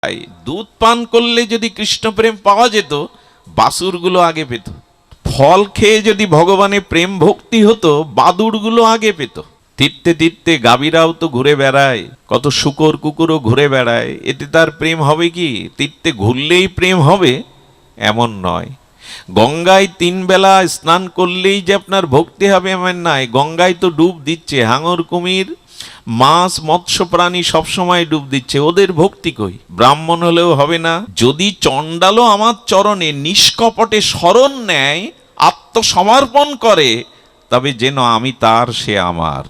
দুধ পান করলে যদি কৃষ্ণ প্রেম পাওয়া যেত, বাসুরগুলো আগে পেত। ফল খেয়ে যদি ভগবানের প্রেম ভক্তি হতো, বাদুড়গুলো আগে পেত। তীর্থে তীর্থে গাভীরাও তো ঘুরে বেড়ায়, কত শূকর কুকুরও ঘুরে বেড়ায়, এতে তার প্রেম হবে কি? তীর্থে ঘুরলেই প্রেম হবে এমন নয়। গঙ্গায় 3 বেলা স্নান করলেই যে আপনার ভক্তি হবে এমন নয়। গঙ্গায় তো ডুব দিচ্ছে হাঙর কুমির, মাছ, মৎস্য প্রাণী সবসময় ডুব দিচ্ছে, ওদের ভক্তি কই? ব্রাহ্মণ হলেও হবে না। যদি চণ্ডালও আমার চরণে নিষ্কপটে শরণ নেয়, আত্মসমর্পণ করে, তবে যেন আমি তার, সে আমার।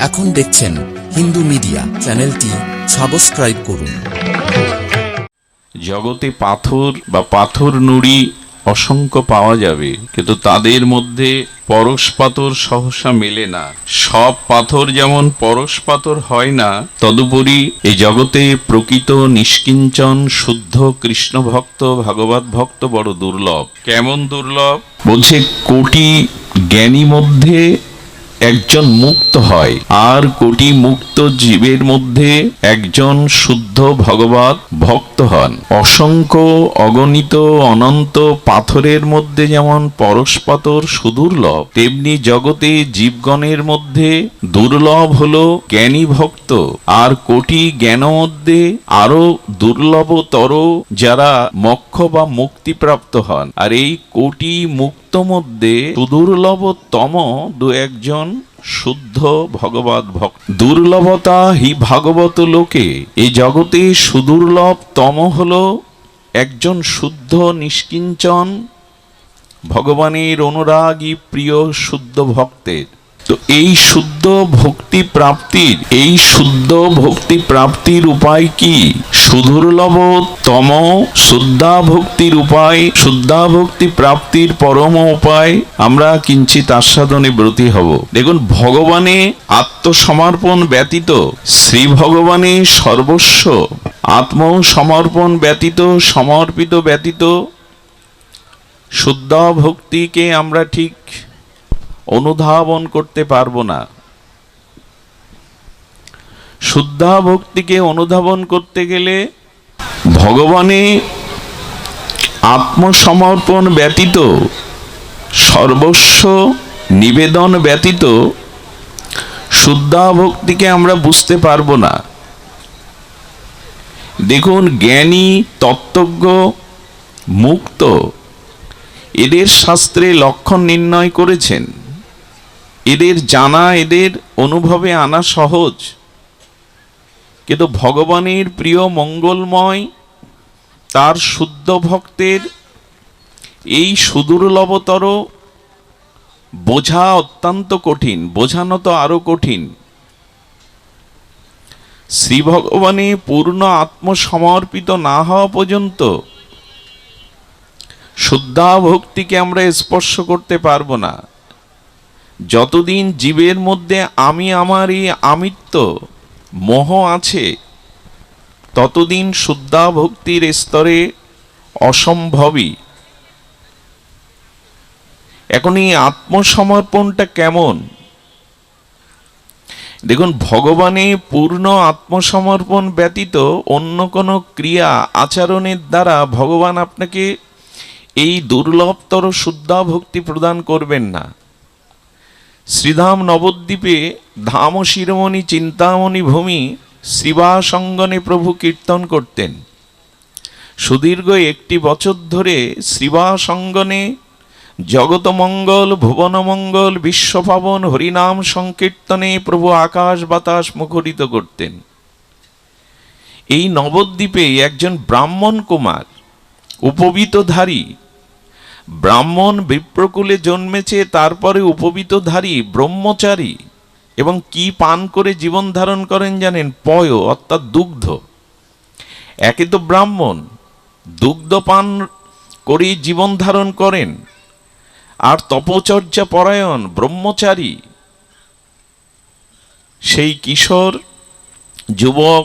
এখন দেখছেন হিন্দু মিডিয়া চ্যানেলটি সাবস্ক্রাইব করুন। জগতে পাথর বা পাথর নুড়ি অসংখ্য পাওয়া যাবে, কিন্তু তাদের মধ্যে পরশ পাথর সহসা মেলে না। সব পাথর যেমন পরশ পাথর হয় না, তদুপরি এই জগতে প্রকৃত নিষ্কিঞ্চন শুদ্ধ কৃষ্ণ ভক্ত, ভাগবত ভক্ত বড় দুর্লভ। কেমন দুর্লভ? বলছে কোটি জ্ঞানী মধ্যে একজন মুক্ত হয়, আর কোটি মুক্ত জীবের মধ্যে একজন শুদ্ধ ভগবত ভক্ত হন। অসংখ্য অগণিত অনন্ত পাথরের মধ্যে যেমন পরশ পাথর সুদুর্লভ, তেমনি জগতে জীবগণের মধ্যে দুর্লভ হলো জ্ঞানী ভক্ত। আর কোটি জ্ঞান মধ্যে আরো দুর্লভতর যারা মোক্ষ বা মুক্তিপ্রাপ্ত হন। আর এই কোটি মুক্ত মধ্যে সুদুর্লভতম 2-1 শুদ্ধ ভগবত ভক্ত। দুর্লভতা হি ভাগবত লোকে, এই জগতে সুদুর্লভতম হলো একজন শুদ্ধ নিষ্কিঞ্চন ভগবানের অনুরাগী প্রিয় শুদ্ধ ভক্তের। তো এই শুদ্ধ ভক্তি প্রাপ্তির উপায় কি? সুদুর্লভতম শুদ্ধা ভক্তির উপায়, শুদ্ধা ভক্তি প্রাপ্তির পরম উপায় আমরা কিঞ্চিত আস্বাদনে ব্রতী হব। দেখুন, ভগবানে আত্মসমর্পণ ব্যতীত, শ্রী ভগবানে সর্বস্ব আত্মসমর্পণ ব্যতীত, সমর্পিত ব্যতীত শুদ্ধ ভক্তিকে আমরা ঠিক অনুধাবন করতে পারবো না। শুদ্ধ ভক্তিকে অনুধাবন করতে গেলে ভগবানে আত্মসমর্পণ ব্যতীত, সর্বস্ব নিবেদন ব্যতীত শুদ্ধ ভক্তিকে আমরা বুঝতে পারবো না। দেখুন, জ্ঞানী তত্ত্বজ্ঞ মুক্ত এদের শাস্ত্রে লক্ষণ নির্ণয় করেছেন। এদের জানা, এদের অনুভবে আনা সহজ, কিন্তু ভগবানের প্রিয় মঙ্গলময় তার শুদ্ধ ভক্তের এই সুদুর্লভতর বোঝা অত্যন্ত কঠিন, বোঝানো তো আরো কঠিন। শ্রী ভগবানে পূর্ণ আত্মসমর্পিত না হওয়া পর্যন্ত শুদ্ধা ভক্তিকে আমরা স্পর্শ করতে পারবো না। যতদিন জীবের মধ্যে আমি আমার এই আমিত্ব মোহ আছে, ততদিন শুদ্ধা ভক্তির স্তরে অসম্ভবই। এখন এই আত্মসমর্পণটা কেমন? দেখুন, ভগবানে পূর্ণ আত্মসমর্পণ ব্যতীত অন্য কোনো ক্রিয়া আচরণের দ্বারা ভগবান আপনাকে এই দুর্লভতর শুদ্ধা ভক্তি প্রদান করবেন না। শ্রীধাম নবদ্বীপে ধাম শিরোমণি চিন্তামণি ভূমি শ্রীবাসঙ্গনে প্রভু কীর্তন করতেন। সুদীর্ঘ 1 বছর ধরে শ্রীবাসঙ্গনে জগতমঙ্গল, ভুবনমঙ্গল, বিশ্বপাবন হরিনাম সংকীর্তনে প্রভু আকাশ বাতাস মুখরিত করতেন। এই নবদ্বীপে একজন ব্রাহ্মণ কুমার, উপবীতধারী ব্রাহ্মণ, বিপ্রকুলে জন্মেছে, তারপরে উপবীতধারী ব্রহ্মচারী, এবং কি পান করে জীবন ধারণ করেন জানেন? পয় অর্থাৎ দুগ্ধ। একে তো ব্রাহ্মণ, দুগ্ধ পান করে জীবন ধারণ করেন, আর তপচর্যা পরায়ণ ব্রহ্মচারী। সেই কিশোর যুবক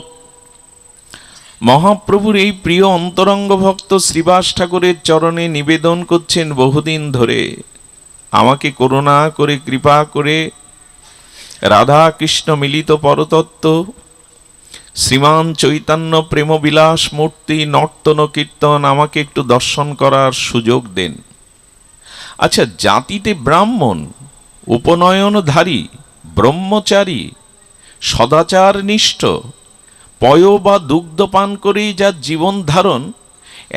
মহাপ্রভুর এই প্রিয় অন্তরঙ্গ ভক্ত শ্রীবাস ঠাকুরের চরণে নিবেদন করছেন বহুদিন ধরে, আমাকে করুণা করে কৃপা করে রাধা কৃষ্ণ মিলিত পরতত্ত্ব, শ্রীমান চৈতন্য প্রেমবিলাস মূর্তি, নর্তন কীর্তন আমাকে একটু দর্শন করার সুযোগ দেন। আচ্ছা, জাতিতে ব্রাহ্মণ, উপনয়নধারী, ব্রহ্মচারী, সদাচার নিষ্ঠ, পয় বা দুগ্ধ পান করেই যার জীবন ধারণ,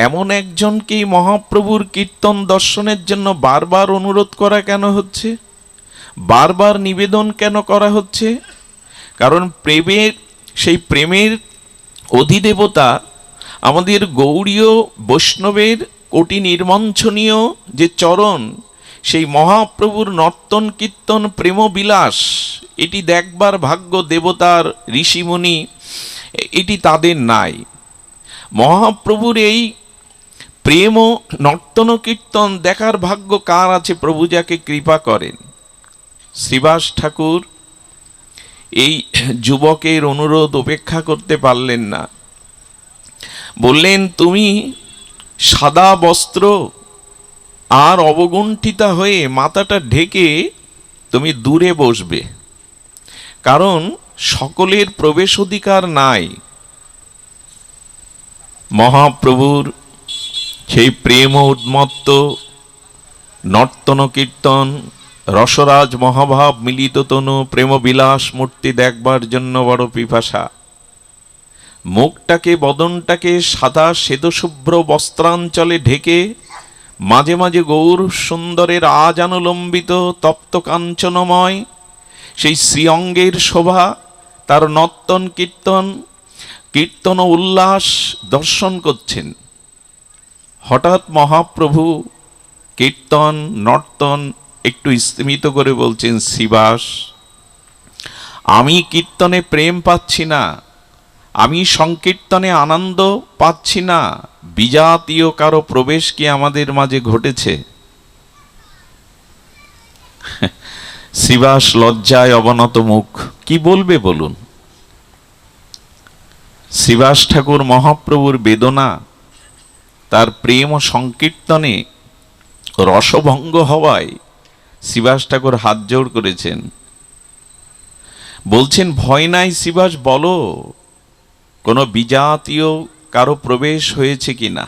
এমন একজনকেই মহাপ্রভুর কীর্তন দর্শনের জন্য বারবার অনুরোধ করা কেন হচ্ছে, বারবার নিবেদন কেন করা হচ্ছে? কারণ প্রেমের অধিদেবতা আমাদের গৌড়ীয় বৈষ্ণবের কোটি নির্মঞ্চনীয় যে চরণ, সেই মহাপ্রভুর নর্তন কীর্তন প্রেমবিলাস, এটি দেখবার ভাগ্য দেবতার ঋষিমুনি এটি তাদের নাই। মহাপ্রভুর এই প্রেম ও নর্তন কীর্তন দেখার ভাগ্য কার আছে? প্রভু যাকে কৃপা করেন। শ্রীবাস ঠাকুর এই যুবকের অনুরোধ উপেক্ষা করতে পারলেন না। বললেন, তুমি সাদা বস্ত্র আর অবগুণ্ঠিতা হয়ে মাথাটা ঢেকে তুমি দূরে বসবে, কারণ সকলের প্রবেশ অধিকার নাই। মহাপ্রভুর সেই প্রেম উন্মত্ত নর্তন কীর্তন, রসরাজ মহাভাব মিলিত তনু প্রেমবিলাস মূর্তি দেখবার জন্য বড় পিপাসা। মুখটাকে, বদনটাকে সাদা শ্বেতশুভ্র বস্ত্রাঞ্চলে ঢেকে মাঝে মাঝে গৌর সুন্দরের আজানুলম্বিত তপ্ত কাঞ্চনময় সেই শ্রীঅঙ্গের শোভা, তার নর্তন কীর্তন ও উল্লাস দর্শন করছেন। হঠাৎ মহাপ্রভু কীর্তন নর্তন একটু স্তিমিত করে বলছেন, শ্রীবাস, আমি কীর্তনে প্রেম পাচ্ছি না, আমি সংকীর্তনে আনন্দ পাচ্ছি না, বিজাতীয় কারো প্রবেশ কি আমাদের মাঝে ঘটেছে? শ্রীবাস লজ্জায় অবনত মুখ, কি বলবে বলুন? শ্রীবাস ঠাকুর মহাপ্রভুর বেদনা, তার প্রেম ও সংকীর্তনে রসভঙ্গ হওয়ায় শ্রীবাস ঠাকুর হাত জোড় করেছেন, বলছেন, ভয় নাই শ্রীবাস, বলো কোনো বিজাতীয় কারো প্রবেশ হয়েছে কিনা।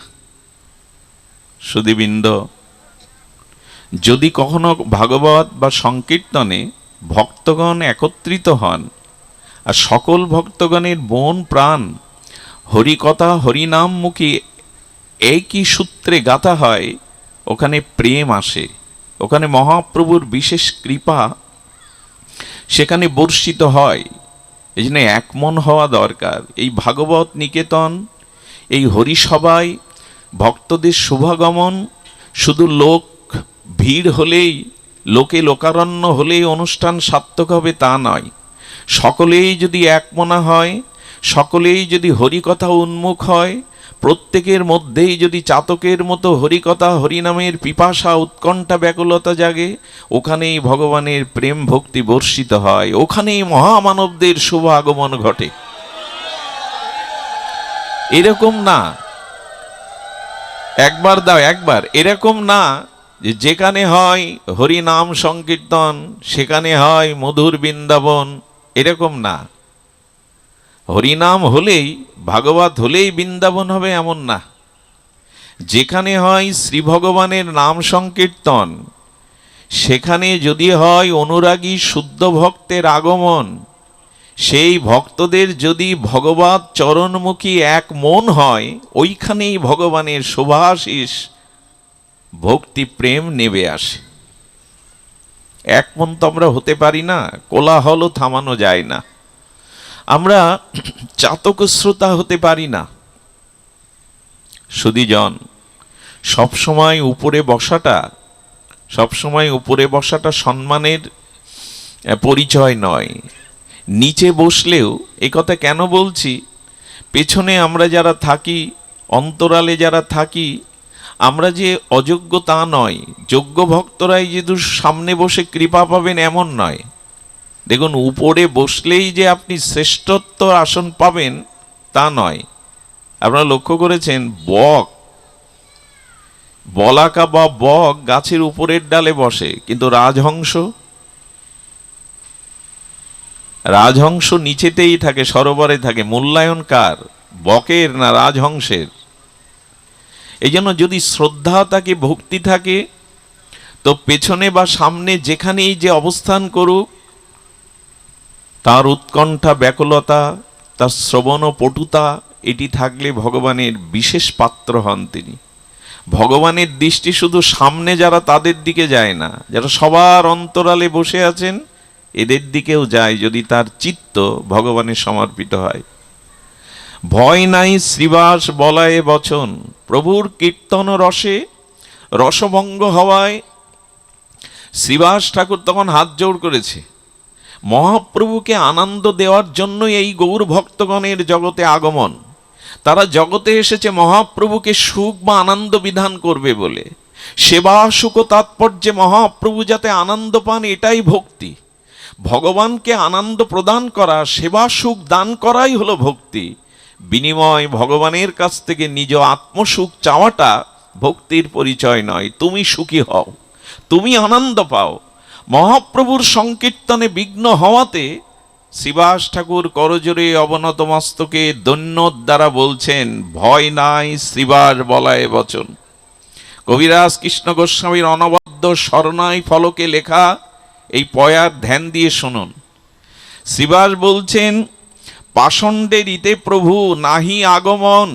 সুধীবৃন্দ, যদি কখনো ভাগবত বা সংকীর্তনে ভক্তগণ একত্রিত হন আর সকল ভক্তগণের মন প্রাণ হরিকথা হরিনাম মুখী একই সূত্রে গাথা হয়, ওখানে প্রেম আসে, ওখানে মহাপ্রভুর বিশেষ কৃপা সেখানে বর্ষিত হয়। এই জন্য এক মন হওয়া দরকার। এই ভাগবত নিকেতন, এই হরিসভায় ভক্তদের শুভাগমন শুধু লোক ভিড় হলেই, লোকে লোকারণ্য হলেই অনুষ্ঠান সার্থক হবে তা নয়। সকলেই যদি একমনা হয়, সকলেই যদি হরিকথা উন্মুখ হয়, প্রত্যেকের মধ্যেই যদি চাতকের মতো হরিকথা হরিনামের পিপাসা উৎকণ্ঠা ব্যাকুলতা জাগে, ওখানেই ভগবানের প্রেম ভক্তি বর্ষিত হয়, ওখানেই মহামানবদের শুভ আগমন ঘটে। এরকম না একবার দাও একবার, এরকম না যে যেখানে হয় হরিনাম সংকীর্তন সেখানে হয় মধুর বৃন্দাবন, এরকম না। হরিনাম হলেই, ভাগবত হলেই বৃন্দাবন হবে এমন না। যেখানে হয় শ্রী ভগবানের নাম সংকীর্তন, সেখানে যদি হয় অনুরাগী শুদ্ধ ভক্তের আগমন, সেই ভক্তদের যদি ভগবত চরণমুখী এক মন হয়, ওইখানেই ভগবানের শুভাশিস ভক্তি প্রেম নেবে আসে। এক মন তো আমরা হতে পারি না, কোলাহলও থামানো যায় না। আমরা চাতক শ্রোতা হতে পারি না। সুধীজন, সবসময় উপরে বসাটা সম্মানের পরিচয় নয়। নিচে বসলেও, এ কথা কেন বলছি, পেছনে আমরা যারা থাকি, অন্তরালে যারা থাকি, আমরা যে অযোগ্য তা নয়। যোগ্য ভক্তরাই যে সামনে বসে কৃপা পাবেন এমন নয়। দেখুন, উপরে বসলেই যে আপনি শ্রেষ্ঠত্ব আসন পাবেন তা নয়। আপনারা লক্ষ্য করেছেন, বলাকা বা বক গাছের উপরের ডালে বসে, কিন্তু রাজহংস রাজহংস নিচেতেই থাকে, সরোবরে থাকে। মূল্যায়ন কার? বকের না রাজহংসের? এই জন্য যদি শ্রদ্ধা থাকে, ভক্তি থাকে, তো পেছনে বা সামনে যেখানেই যে অবস্থান করুক, তার উৎকণ্ঠা, ব্যাকুলতা, তার শ্রবণ ও পটুতা এটি থাকলে ভগবানের বিশেষ পাত্র হন তিনি। ভগবানের দৃষ্টি শুধু সামনে যারা, তাদের দিকে যায় না, যারা সবার অন্তরালে বসে আছেন এদের দিকেও যায়, যদি তার চিত্ত ভগবানের সমর্পিত হয়। ভয় নাই শ্রীবাস বলায়ে বচন, প্রভুর কীর্তন রসে রসভঙ্গ হওয়ায় শ্রীবাস ঠাকুর তখন হাত জোড় করেছে। মহাপ্রভুকে আনন্দ দেওয়ার জন্যই এই গৌর ভক্তগণের জগতে আগমন। তারা জগতে এসেছে মহাপ্রভুকে সুখ বা আনন্দ বিধান করবে বলে। সেবা সুখ তাৎপর্যে মহাপ্রভু যাতে আনন্দ পান, এটাই ভক্তি। ভগবানকে আনন্দ প্রদান করা, সেবা সুখ দান করাই হলো ভক্তি। বিনিময় ভগবানের কাছ থেকে নিজ আত্মসুখ চাওয়াটা ভক্তির পরিচয় নয়। তুমি সুখী হও, তুমি আনন্দ পাও। মহাপ্রভুর সংকীর্তনে বিঘ্ন হওয়াতে শ্রীবাস ঠাকুর করজোরে অবনত মস্তকে দৈন্যর দ্বারা বলছেন, ভয় নাই শ্রীবাস বলায় বচন। কবিরাজ কৃষ্ণ গোস্বামীর অনবদ্য স্বর্ণাই ফলকে লেখা এই পয়ার ধ্যান দিয়ে শুনুন। শ্রীবাস বলছেন, পাষণ্ডে রীতে প্রভু নাহি আগমন।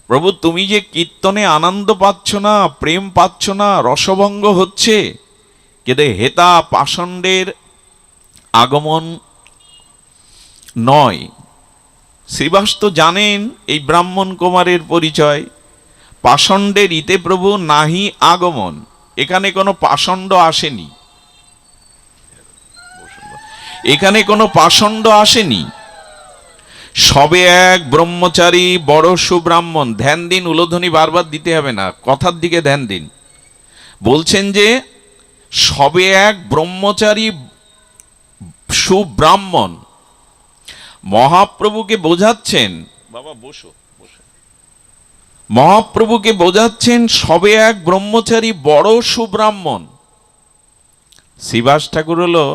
প্রভু তুমি যে কীর্তনে আনন্দ পাচ্ছ না, প্রেম পাচ্ছ না, রসভঙ্গ হচ্ছে, কিন্তু হেতা পাষণ্ডের আগমন নয়। শ্রীবাস তো জানেন এই ব্রাহ্মণ কুমারের পরিচয়। পাষণ্ডের রীতে প্রভু নাহি আগমন, এখানে কোনো পাষণ্ড আসেনি, এখানে কোনো পাষণ্ড আসেনি। সবে এক ব্রহ্মচারী বড় সুব্রাহ্মণ। ধ্যান দিন, উলোধ্বনি বারবার দিতে হবে না, কথার দিকে ধ্যান দিন। বলছেন যে সবে এক ব্রহ্মচারী সুব্রাহ্মণ। মহাপ্রভুকে বোঝাচ্ছেন, বাবা বসো বসো, মহাপ্রভুকে বোঝাচ্ছেন সবে এক ব্রহ্মচারী বড় সুব্রাহ্মণ। শ্রীবাস ঠাকুর হলো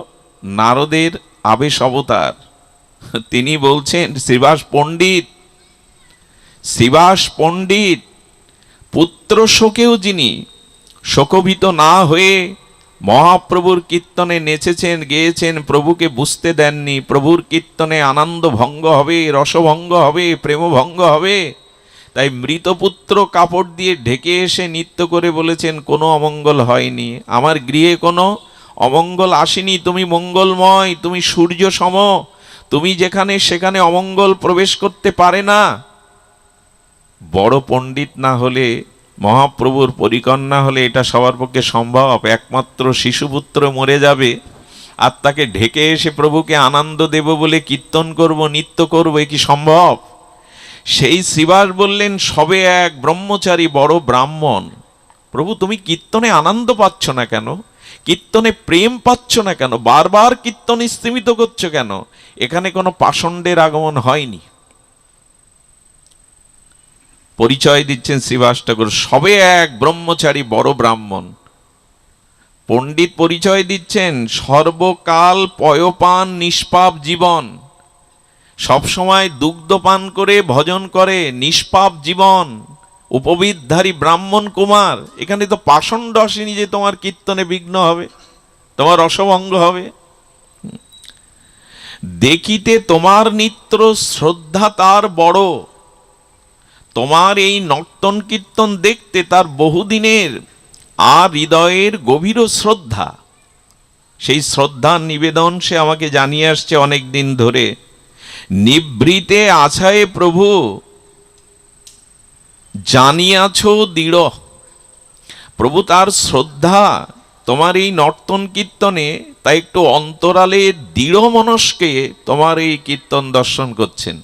নারদের আবেশ অবতার। তিনি বলছেন, শ্রীবাস পণ্ডিত, শ্রীবাস পণ্ডিত পুত্র শোকেও যিনি শোকভীত না হয়ে মহাপ্রভুর কীর্তনে নেচেছেন, গেয়েছেন, প্রভুকে বুঝতে দেননি। প্রভুর কীর্তনে আনন্দ ভঙ্গ হবে, রসভঙ্গ হবে, প্রেমভঙ্গ হবে। তাই মৃতপুত্র কাপড় দিয়ে ঢেকে এসে নৃত্য করে বলেছেন, কোনো অমঙ্গল হয়নি, আমার গৃহে কোনো অমঙ্গল আসেনি, তুমি মঙ্গলময়, তুমি সূর্য সম, তুমি যেখানে সেখানে অমঙ্গল প্রবেশ করতে পারে না। বড় পণ্ডিত না হলে, মহাপ্রভুর পরিকন্যা হলে এটা সবার পক্ষে সম্ভব? একমাত্র শিশুপুত্র মরে যাবে আর তাকে ঢেকে এসে প্রভুকে আনন্দ দেব বলে কীর্তন করব, নৃত্য করব, এ কি সম্ভব? সেই শ্রীবাস বললেন, সবে এক ব্রহ্মচারী বড় ব্রাহ্মণ। প্রভু তুমি কীর্তনে আনন্দ পাচ্ছ না কেন? কীর্তনে প্রেম পাচ্ছ না কেন? বারবার কীর্তন স্তীমিত করছো কেন? এখানে কোনো পাষণ্ডের আগমন হয়নি। পরিচয় দিচ্ছেন শ্রীবাস ঠাকুর, সবে এক ব্রহ্মচারী বড় ব্রাহ্মণ। পণ্ডিত পরিচয় দিচ্ছেন, সর্বকাল পয়পান নিষ্পাপ জীবন, সবসময় দুগ্ধ পান করে ভজন করে, নিষ্পাপ জীবন, উপবিদধারী ব্রাহ্মণ কুমার। এখানে তো পাষণ্ড আসেনি যে তোমার কীর্তনে বিঘ্ন হবে, তোমার রসভঙ্গ হবে। দেখিতে তোমার নিত্য শ্রদ্ধা তার বড়। তোমার এই নর্তন কীর্তন দেখতে তার বহুদিনের আর হৃদয়ের গভীর শ্রদ্ধা। সেই শ্রদ্ধার নিবেদন সে আমাকে জানিয়ে আসছে অনেক দিন ধরে। নিভৃতে আছায়ে প্রভু জানিয়াছ দৃঢ়। প্রভু তার শ্রদ্ধা তোমার এই নর্তন কীর্তনে, তাই একটু অন্তরালে দৃঢ় মনস্কে তোমার এই কীর্তন দর্শন করছেন।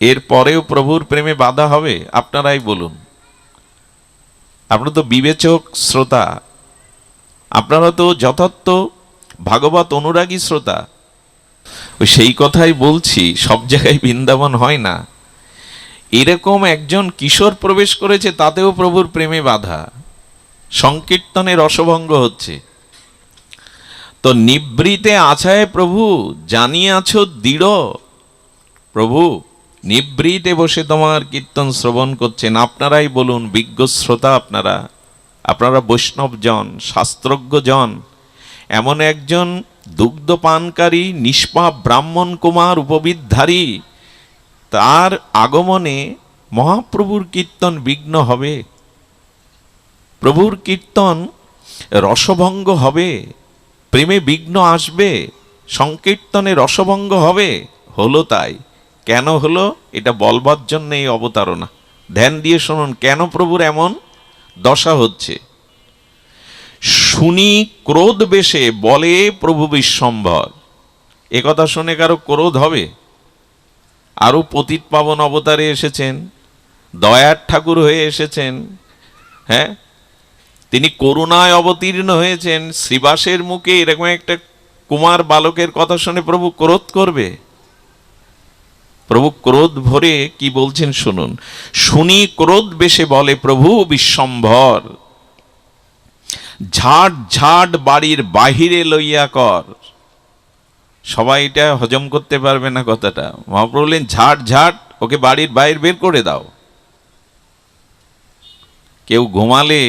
এর পরেও প্রভুর প্রেমে বাধা হবে? আপনারাই বলুন। আপনারা তো বিবেচক শ্রোতা, আপনারা তো যথার্থ ভাগবত অনুরাগী শ্রোতা। ওই সেই কথাই বলছি, সব জায়গায় বৃন্দাবন হয় না। এরকম একজন কিশোর প্রবেশ করেছে, তাতেও প্রভুর প্রেমে বাধা, সংকীর্তনে রসভঙ্গ হচ্ছে। তো নিবৃতে আছায় প্রভু জানিয়াছ দৃঢ়। প্রভু নিবৃতে বসে তোমার কীর্তন শ্রবণ করছেন। আপনারাই বলুন, বিজ্ঞ শ্রোতা আপনারা, আপনারা বৈষ্ণবজন, শাস্ত্রজ্ঞজন, এমন একজন দুগ্ধপানকারী নিষ্পাপ ব্রাহ্মণ কুমার উপবিদধারী, তার আগমনে মহাপ্রভুর কীর্তন বিঘ্ন হবে? প্রভুর কীর্তন রসভঙ্গ হবে, প্রেমে বিঘ্ন আসবে, সংকীর্তনে রসভঙ্গ হবে। হলো তাই। কেন হলো এটা বলবার জন্য এই অবতারণা। ধ্যান দিয়ে শুনুন কেন প্রভুর এমন দশা হচ্ছে। শুনি ক্রোধ বেশে বলে প্রভু বিশ্বম্ভর। এ কথা শুনে কারো ক্রোধ হবে? আরো পতিত পাবন অবতারে এসেছেন, দয়ার ঠাকুর হয়ে এসেছেন, হ্যাঁ, তিনি করুণায় অবতীর্ণ হয়েছেন। শ্রীবাসের মুখে এরকম একটা কুমার বালকের কথা শুনে প্রভু ক্রোধ করবে? প্রভু ক্রোধ ভরে কি বলছেন শুনুন। শুনি ক্রোধ বেশে বলে প্রভু বিশ্বম্ভর, ঝাট ঝাট বাড়ির বাহিরে লইয়া কর। সবাই এটা হজম করতে পারবে না কথাটা। মহাপ্রভু বললেন ঝাট ঝাট, ওকে বাড়ির বাইরে বের করে দাও। কেউ ঘুমালে,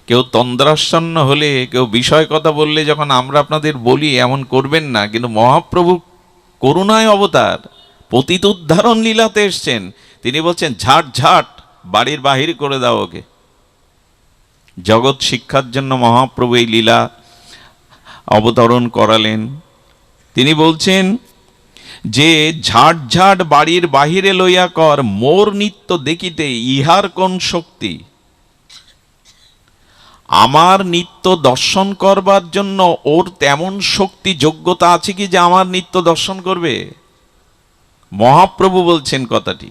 কেউ তন্দ্রাচ্ছন্ন হলে, কেউ বিষয় কথা বললে যখন আমরা আপনাদের বলি এমন করবেন না, কিন্তু মহাপ্রভু করুণায় অবতার, পতিত উদ্ধারণ লীলাতে এসছেন, তিনি বলছেন ঝাট ঝাট বাড়ির বাহির করে দাও ওকে। জগৎ শিক্ষার জন্য মহাপ্রভু এই লীলা অবতরণ করালেন। তিনি বলছেন যে ঝাট ঝাট বাড়ির বাহিরে লইয়া কর, মোর নিত্য দেখিতে ইহার কোন শক্তি। আমার নিত্য দর্শন করবার জন্য ওর তেমন শক্তি যোগ্যতা আছে কি যে আমার নিত্য দর্শন করবে? মহাপ্রভু বলছেন কথাটি।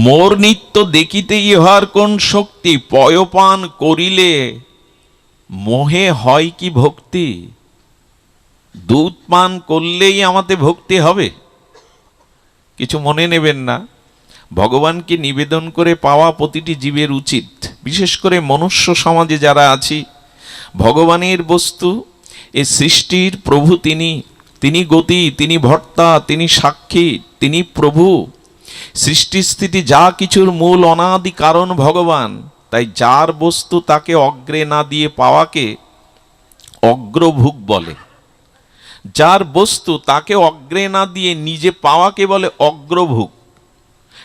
মোর নিত্য দেখিতে ইহার কোন শক্তি, পয়পান করিলে মোহে হয় কি ভক্তি। দুধ পান করলেই আমাদের ভক্তি হবে? কিছু মনে নেবেন না। ভগবানকে নিবেদন করে পাওয়া প্রতিটি জীবের উচিত, বিশেষ করে মনুষ্য সমাজে যারা আছি। ভগবানের বস্তু, এ সৃষ্টির প্রভু তিনি, তিনি গতি, তিনি ভর্তা, তিনি সাক্ষী, তিনি প্রভু। সৃষ্টি স্থিতি যা কিছুর মূল অনাদি কারণ ভগবান। তাই যার বস্তু তাকে অগ্রে না দিয়ে পাওয়াকে অগ্রভোগ বলে। যার বস্তু তাকে অগ্রে না দিয়ে নিজে পাওয়াকে বলে অগ্রভোগ।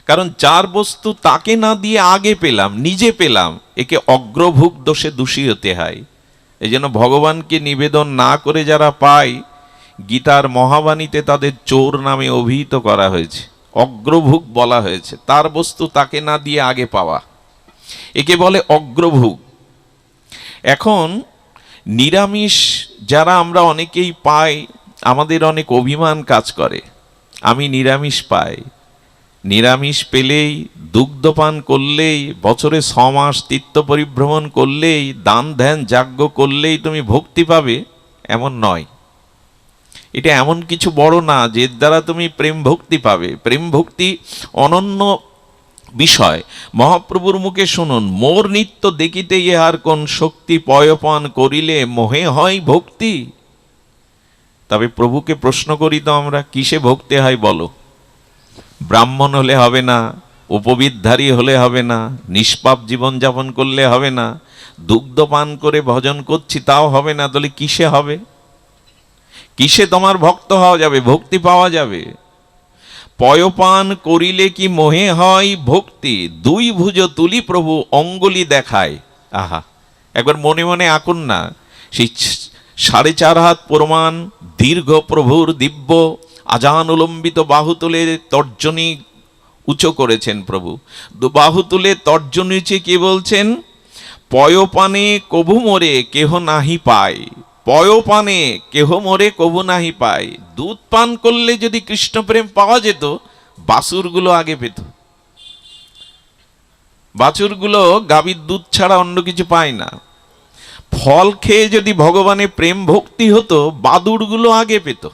কারণ যার বস্তু তাকে না দিয়ে আগে পেলাম, নিজে পেলাম, একে অগ্রভোগ দোষে দোষী হতে হয়। এই জন্য ভগবানকে নিবেদন না করে যারা পায়, গীতার মহাবাণীতে তাদের চোর নামে অভিহিত করা হয়েছে, অগ্রভোগ বলা হয়েছে। তার বস্তু তাকে না দিয়ে আগে পাওয়া, একে বলে অগ্রভোগ। এখন নিরামিষ যারা আমরা অনেকেই পাই, আমাদের অনেক অভিমান কাজ করে, আমি নিরামিষ পাই। নিরামিষ পেলেই, দুগ্ধপান করলেই, বছরে 6 মাস তীর্থ পরিভ্রমণ করলেই, দান ধ্যান যজ্ঞ করলেই তুমি ভক্তি পাবে, এমন নয়। এটা এমন কিছু বড় না যে দ্বারা তুমি প্রেম ভক্তি পাবে। প্রেম ভক্তি অনন্য বিষয়। মহাপ্রভুর মুখে শুনুন, মোর নিত্য দেখিতে ইহার কোন শক্তি, পয়পান করিলে মোহে হয় ভক্তি। তবে প্রভুকে প্রশ্ন করি তো আমরা, কিসে ভক্তি হয় বলো? ব্রাহ্মণ হলে হবে না, উপবিদধারী হলে হবে না, নিষ্পাপ জীবনযাপন করলে হবে না, দুগ্ধ পান করে ভজন করছি তাও হবে না, তাহলে কিসে হবে? কিসে তোমার ভক্ত হওয়া যাবে, ভক্তি পাওয়া যাবে? পয়পান করিলে কি মোহে হয় ভক্তি, দুই ভুজ তুলি প্রভু অঙ্গুলি দেখায়। আহা, একবার মনে মনে আঁকুন না, সেই 4.5 হাত প্রমাণ দীর্ঘ প্রভুর দিব্য আজান উলম্বিত বাহু তুলে তর্জনী উঁচু করেছেন প্রভু। বাহু তুলে তর্জনী উঁচে কি বলছেন? পয়পানে কভু মোরে কেহ নাহি পায়, পয়পানে কেহ মোরে কভু নাহি পায়। দুধ পান করলে যদি কৃষ্ণ প্রেম পাওয়া যেত, বাছুরগুলো আগে পেত। বাছুরগুলো গাভীর দুধ ছাড়া অন্য কিছু পায় না। ফল খেয়ে যদি ভগবানের প্রেম ভক্তি হতো, বাদুড়গুলো আগে পেত।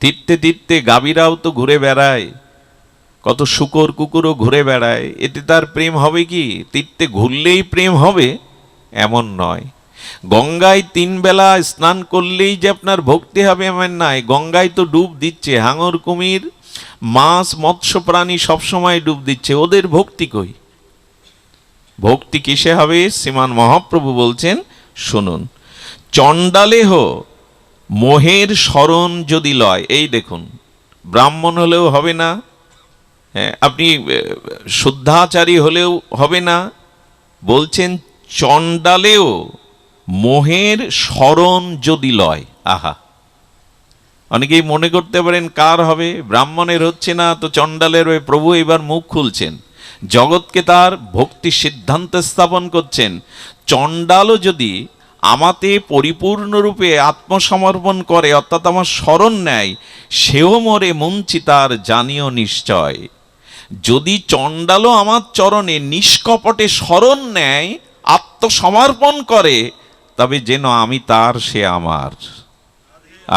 তীর্থে তীর্থে গাভীরাও তো ঘুরে বেড়ায়, কত শূকর কুকুরও ঘুরে বেড়ায়, এতে তার প্রেম হবে কি? তীর্থে ঘুরলেই প্রেম হবে এমন নয়। গঙ্গায় 3 বেলা স্নান করলেই যে আপনার ভক্তি হবে এমন নয়। গঙ্গায় তো ডুব দিচ্ছে হাঙর, কুমির, মাছ, মৎস্য প্রাণী সবসময় ডুব দিচ্ছে, ওদের ভক্তি কই? ভক্তি কিসে হবে? শ্রীমান মহাপ্রভু বলছেন, শুনুন, চণ্ডালেহ মোহের শরণ যদি লয়। এই দেখুন, ব্রাহ্মণ হলেও হবে না, হ্যাঁ, আপনি শুদ্ধাচারী হলেও হবে না, বলছেন চণ্ডালেও মোহের শরণ যদি লয়। আহা, অনেকেই মনে করতে পারেন কার হবে? ব্রাহ্মণের হচ্ছে না তো চণ্ডালের হয়ে। প্রভু এবার মুখ খুলছেন, জগৎকে তার ভক্তি সিদ্ধান্ত স্থাপন করছেন। চণ্ডালও যদি আমাতে পরিপূর্ণরূপে আত্মসমর্পণ করে, অর্থাৎ আমার শরণ নেয়, সেও মরে মুঞ্চিতার জানিও নিশ্চয়। যদি চণ্ডালও আমার চরণে নিষ্কপটে শরণ নেয়, আত্মসমর্পণ করে, তবে যেন আমি তার, সে আমার।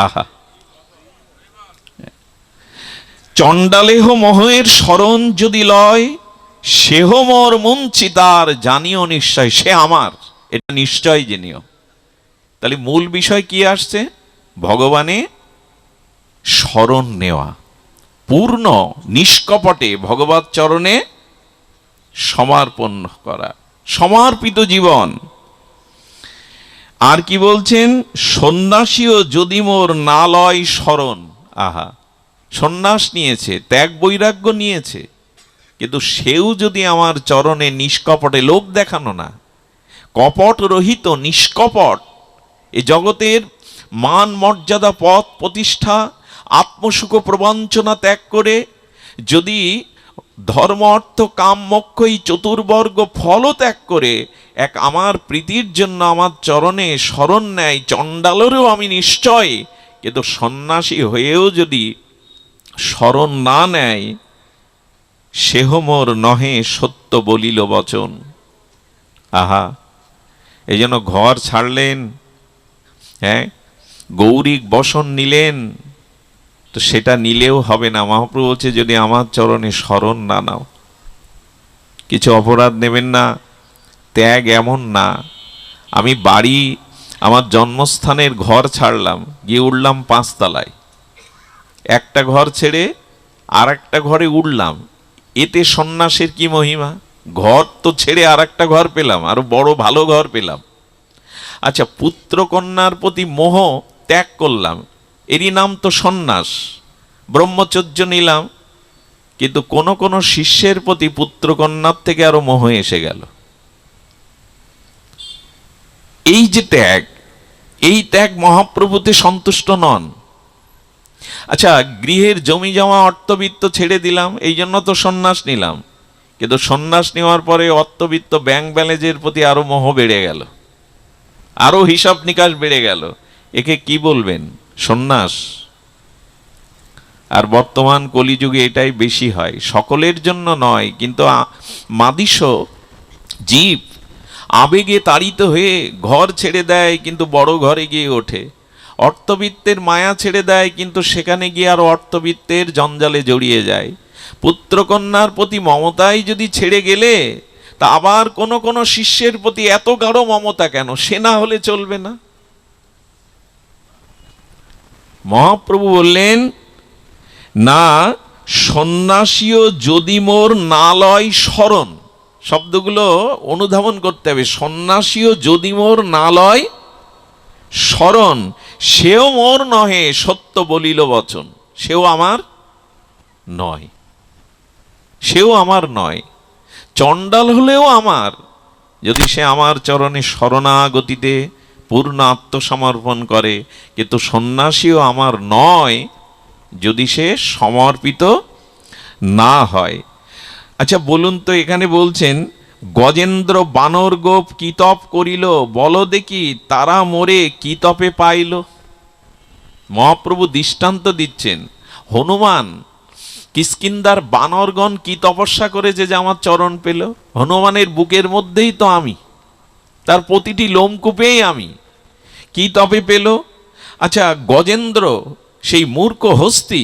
আহা, চণ্ডালেহ মোহের শরণ যদি লয়, সেহ মোর মুঞ্চিতার জানিও নিশ্চয়। সে আমার, এটা নিশ্চয় জেনিও। তাহলে মূল বিষয় কি আসছে? ভগবানে শরণ নেওয়া, পূর্ণ নিষ্কপটে ভগবৎ চরণে সমর্পণ করা, সমর্পিত জীবন। আর কি বলছেন? সন্ন্যাসীও যদি মোর না লয় শরণ। আহা, সন্ন্যাস নিয়েছে, ত্যাগ বৈরাগ্য নিয়েছে, কিন্তু সেও যদি আমার চরণে নিষ্কপটে, লোক দেখানো না, কপট রহিত নিষ্কপট, এ জগতের মান মর্যাদা পদ প্রতিষ্ঠা আত্মসুখ প্রবঞ্চনা ত্যাগ করে যদি ধর্ম অর্থ কাম মোক্ষ এই চতুর্বর্গ ফল ত্যাগ করে এক আমার প্রীতির জন্য আমার চরণে শরণ নেয়, চণ্ডালেরও আমি নিশ্চয়, কিন্তু সন্ন্যাসী হয়েও যদি শরণ না নেয়, সেহ মোর নহে সত্য বলিল বচন। আহা, এই জন্য ঘর ছাড়লেন, হ্যাঁ, গৌরিক বসন নিলেন, তো সেটা নিলেও হবে না। মহাপ্রভু বলছে, যদি আমার চরণে শরণ না নাও, কিছু অপরাধ নেবেন না। ত্যাগ এমন না, আমি বাড়ি, আমার জন্মস্থানের ঘর ছাড়লাম, গিয়ে উঠলাম 5 তলায়, একটা ঘর ছেড়ে আর একটা ঘরে উঠলাম, এতে সন্ন্যাসের কি মহিমা? ঘর তো ছেড়ে আর একটা ঘর পেলাম, আরো বড় ভালো ঘর পেলাম। আচ্ছা, পুত্র কন্যার প্রতি মোহ ত্যাগ করলাম, এরই নাম তো সন্ন্যাস। ব্রহ্মচর্য নিলাম, কিন্তু কোন কোন শিষ্যের প্রতি পুত্র কন্যার থেকে আরো মোহ এসে গেল। এই যে ত্যাগ, এই ত্যাগ মহাপ্রভুতে সন্তুষ্ট নন। আচ্ছা, গৃহের জমি জমা অর্থবিত্ত ছেড়ে দিলাম, এই জন্য তো সন্ন্যাস নিলাম, কিন্তু সন্ন্যাস নেওয়ার পরে অর্থবিত্ত ব্যাংক ব্যালেন্সের প্রতি আরো মোহ বেড়ে গেল, আরো হিসাব নিকাশ বেড়ে গেল। একে কি বলবেন? সন্ন্যাস? আর বর্তমান কলিযুগে এটাই বেশি হয়, সকলের জন্য নয়, কিন্তু মাদিস জীব আবেগে তাড়িত হয়ে ঘর ছেড়ে দেয়, কিন্তু বড় ঘরে গিয়ে ওঠে। অর্থবিত্তের মায়া ছেড়ে দেয়, কিন্তু সেখানে গিয়ে আরো অর্থবিত্তের জঞ্জালে জড়িয়ে যায়। পুত্রকন্যার প্রতি মমতাই যদি ছেড়ে গেলে, তা আবার কোন কোন শিষ্যের প্রতি এত গাঢ় মমতা কেন? সে না হলে চলবে না। মহাপ্রভু বললেন, না, সন্ন্যাসীও যদি মোর না লয় শরণ। শব্দগুলো অনুধাবন করতে হবে। সন্ন্যাসীও যদি মোর না লয় শরণ, সেও মোর নহে সত্য বলিল বচন। সেও আমার নয়, সেও আমার নয়। চণ্ডাল হলেও আমার, যদি সে আমার চরণে শরণাগতিতে পূর্ণ আত্মসমর্পণ করে, কিন্তু সন্ন্যাসীও আমার নয় যদি সে সমর্পিত না হয়। আচ্ছা বলুন তো, এখানে বলছেন গজেন্দ্র বানর গোপ কি তপ করিল, বলো দেখি তারা মোরে কি তপে পাইল। মহাপ্রভু দৃষ্টান্ত দিচ্ছেন, হনুমান কিষ্কিন্ধার বানরগণ কি তপস্যা করেছে যে আমার চরণ পেল। হনুমানের বুকের মধ্যেই তো আমি, তার প্রতিটি লোমকূপেই আমি, কি তপে পেল। আচ্ছা, গজেন্দ্র সেই মূর্খ হস্তি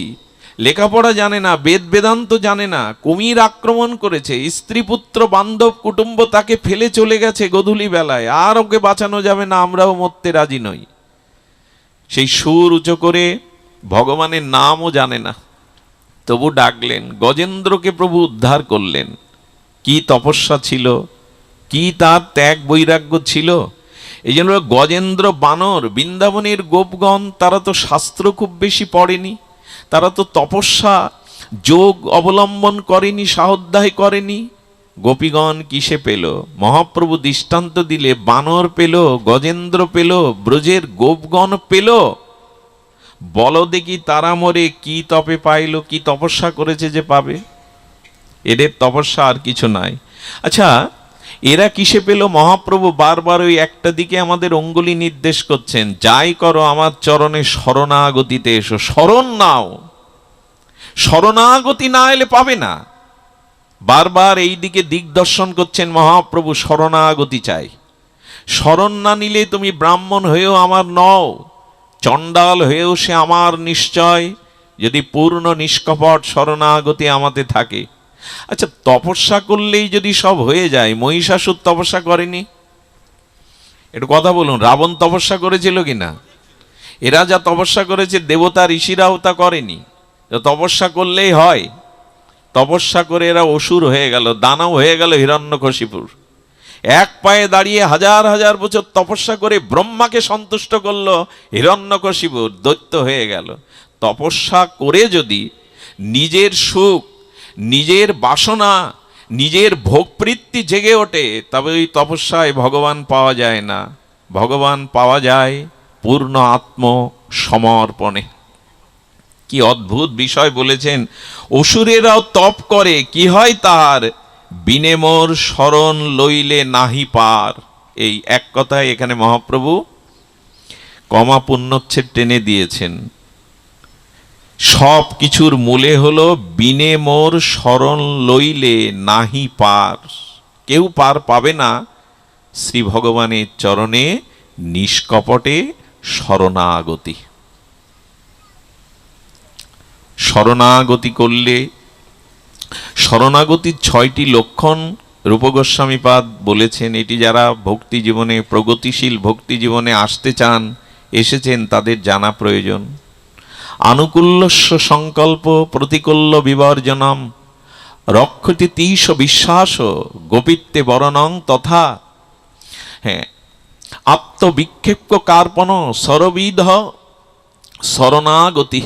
লেখাপড়া জানে না, বেদ বেদান্ত জানে না, কুমির আক্রমণ করেছে, স্ত্রী পুত্র বান্ধব কুটুম্ব তাকে ফেলে চলে গেছে গোধূলি বেলায়, আর ওকে বাঁচানো যাবে না, আমরাও মরতে রাজি নই। সেই সুর উঁচু করে ভগবানের নামও জানে না, তবু ডাকলেন। গজেন্দ্রকে প্রভু উদ্ধার করলেন। কি তপস্যা ছিল, কি তার ত্যাগ বৈরাগ্য ছিল! এই জন্য গজেন্দ্র বানর, বৃন্দাবনের গোপগণ, তারা তো শাস্ত্র খুব বেশি পড়েনি, তারা তো তপস্যা যোগ অবলম্বন করেনি, স্বাধ্যায় করেনি। গোপীগণ কিসে পেল? মহাপ্রভু দৃষ্টান্ত দিলে বানর পেল, গজেন্দ্র পেল, ব্রজের গোপগণ পেল। বলো দেখি তারা মরে কি তপে পাইল, কি তপস্যা করেছে যে পাবে? এদের তপস্যা আর কিছু নাই। আচ্ছা, এরা কিসে পেল? মহাপ্রভু বারবার ওই একটা দিকে আমাদের অঙ্গুলি নির্দেশ করছেন, যাই করো আমার চরণে শরণাগতিতে এসো। শরণ নাও, শরণাগতি না এলে পাবে না। বারবার এই দিকে দিগদর্শন করছেন মহাপ্রভু, শরণাগতি চাই। শরণ না নিলে তুমি ব্রাহ্মণ হয়েও আমার নও, চণ্ডাল হয়েও সে আমার নিশ্চয়, যদি পূর্ণ নিষ্কপট শরণাগতি আমাদের থাকে। আচ্ছা, তপস্যা করলেই যদি সব হয়ে যায়, মহিষাসুর তপস্যা করেনি? একটু কথা বলুন, রাবণ তপস্যা করেছিল কিনা? এরা যা তপস্যা করেছে দেবতা ঋষিরাও তা করেনি। তপস্যা করলেই হয়? তপস্যা করে এরা অসুর হয়ে গেল, দানব হয়ে গেল হিরণ্যকশিপুর। এক পায়ে দাঁড়িয়ে হাজার হাজার বছর তপস্যা করে ব্রহ্মাকে সন্তুষ্ট করলো, হিরণ্যকশিপুর দৈত্য হয়ে গেল। তপস্যা করে যদি নিজের সুখ, নিজের বাসনা, নিজের ভোগবৃত্তি জেগে ওঠে, তবে ওই তপস্যায় ভগবান পাওয়া যায় না। ভগবান পাওয়া যায় পূর্ণ আত্মসমর্পণে। কি অদ্ভুত বিষয় বলেছেন! অসুরেরাও তপ করে, কি হয় তার? বিনে মোর শরণ লইলে নাহি পার। এই এক কথায় এখানে মহাপ্রভু কমা পূর্ণচ্ছেদ টেনে দিয়েছেন। সব কিছুর মূলে হলো বিনে মোর শরণ লইলে নাহি পার। কেউ পার পাবে না শ্রী ভগবানের চরণে নিষ্কপটে শরণাগতি। শরণাগতি করলে, শরণাগতির 6টি লক্ষণ রূপ গোস্বামীপাদ বলেছেন। এটি যারা ভক্তি জীবনে, প্রগতিশীল ভক্তি জীবনে আসতে চান, এসেছেন, তাদের জানা প্রয়োজন। আনুকূল্যস্য সংকল্প প্রতিকূল্য বিবর্জনম রক্ষতি তিস বিশ্বাস গোপিত্বে বরণং তথা। হ্যাঁ, আত্মবিক্ষেপ কার্পণ সরবিধ শরণাগতি,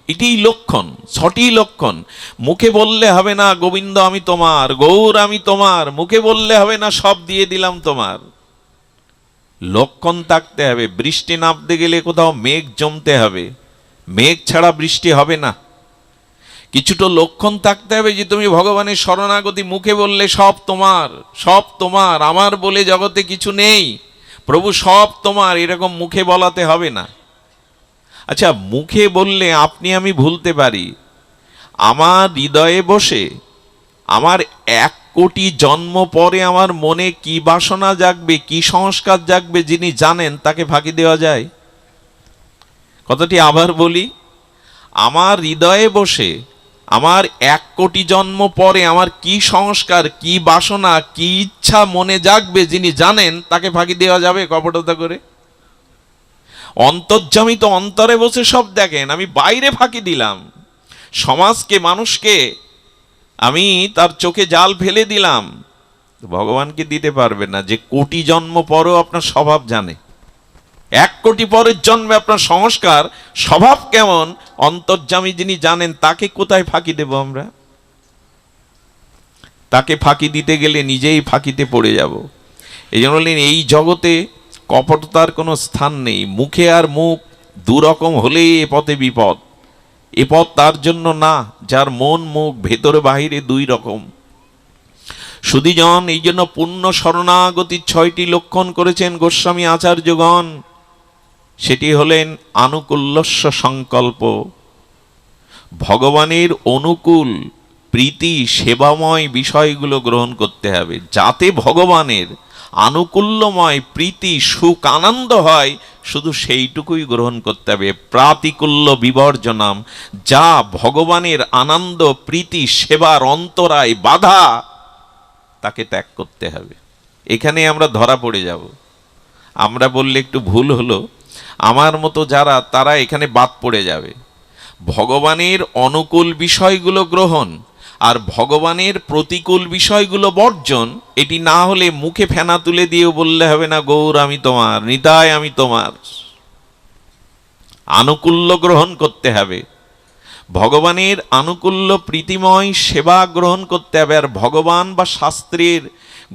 এটি লক্ষণ, 6টি লক্ষণ। মুখে বললে হবে না গোবিন্দ আমি তোমার, গৌর আমি তোমার, মুখে বললে হবে না সব দিয়ে দিলাম তোমার। লক্ষণ থাকতে হবে। বৃষ্টি নামতে গেলে কোথাও মেঘ জমতে হবে, মেঘ ছাড়া বৃষ্টি হবে না। কিছুটা লক্ষণ থাকতে হবে যে তুমি ভগবানের শরণাগতি, মুখে বললে সব তোমার, সব তোমার, আমার বলে জগতে কিছু নেই, প্রভু সব তোমার, এরকম মুখে বলাতে হবে না। আচ্ছা, মুখে বললে আপনি আমি ভুলতে পারি। আমার হৃদয়ে বসে আমার 1 কোটি জন্ম পরে আমার মনে কি বাসনা জাগবে, কি সংস্কার জাগবে, যিনি জানেন, তাকে ফাঁকি দেওয়া যায়? কথাটি আবার বলি, আমার হৃদয়ে বসে আমার 1 কোটি জন্ম পরে আমার কি সংস্কার, কি বাসনা, কি ইচ্ছা মনে জাগবে, যিনি জানেন, তাকে ফাঁকি দেওয়া যাবে কপটতা করে? অন্তর্যামী তো অন্তরে বসে সব দেখেন, আমি বাইরে ফাঁকি দিলাম। সমাজকে, মানুষকে আমি তার চোখে জাল ফেলে দিলাম। ভগবানকে দিতে পারবে না, যে কোটি জন্ম পরও আপনার স্বভাব জানে। 1 কোটি পরের জন্মে আপনার সংস্কার, স্বভাব কেমন, অন্তর্যামী যিনি জানেন, তাকে কোথায় ফাঁকি দেব আমরা? তাকে ফাঁকি দিতে গেলে নিজেই ফাঁকিতে পড়ে যাব। এই জন্য বললেন, এই জগতে কপটতার কোনো স্থান নেই। মুখে আর মুখ দুরকম হলেই এ পথে বিপদ। এ পথ তার জন্য না যার মন মুখ ভেতরে বাহিরে 2 রকম। সুধীজন, এই জন্য পূর্ণ শরণাগতির 6টি লক্ষণ করেছেন গোস্বামী আচার্যগণ। সেটি হলেন আনুকূল্যস্য সংকল্প, ভগবানের অনুকূল প্রীতি সেবাময় বিষয়গুলো গ্রহণ করতে হবে, যাতে ভগবানের আনুকূল্যময় প্রীতি সুখ আনন্দ হয়, শুধু সেইটুকুই গ্রহণ করতে হবে। প্রাতিকূল্য বিবর্জনাম, যা ভগবানের আনন্দ প্রীতি সেবার অন্তরায় বাধা, তাকে ত্যাগ করতে হবে। এখানে আমরা ধরা পড়ে যাব। আমরা বললে একটু ভুল হলো, আমার মতো যারা, তারা এখানে বাদ পড়ে যাবে। ভগবানের অনুকূল বিষয়গুলো গ্রহণ আর ভগবানের প্রতিকূল বিষয়গুলো বর্জন, এটি না হলে মুখে ফেনা তুলে দিয়েও বললে হবে না, গৌর আমি তোমার, নিতাই আমি তোমার। আনুকূল্য গ্রহণ করতে হবে, ভগবানের আনুকূল্য প্রীতিময় সেবা গ্রহণ করতে হবে, আর ভগবান বা শাস্ত্রের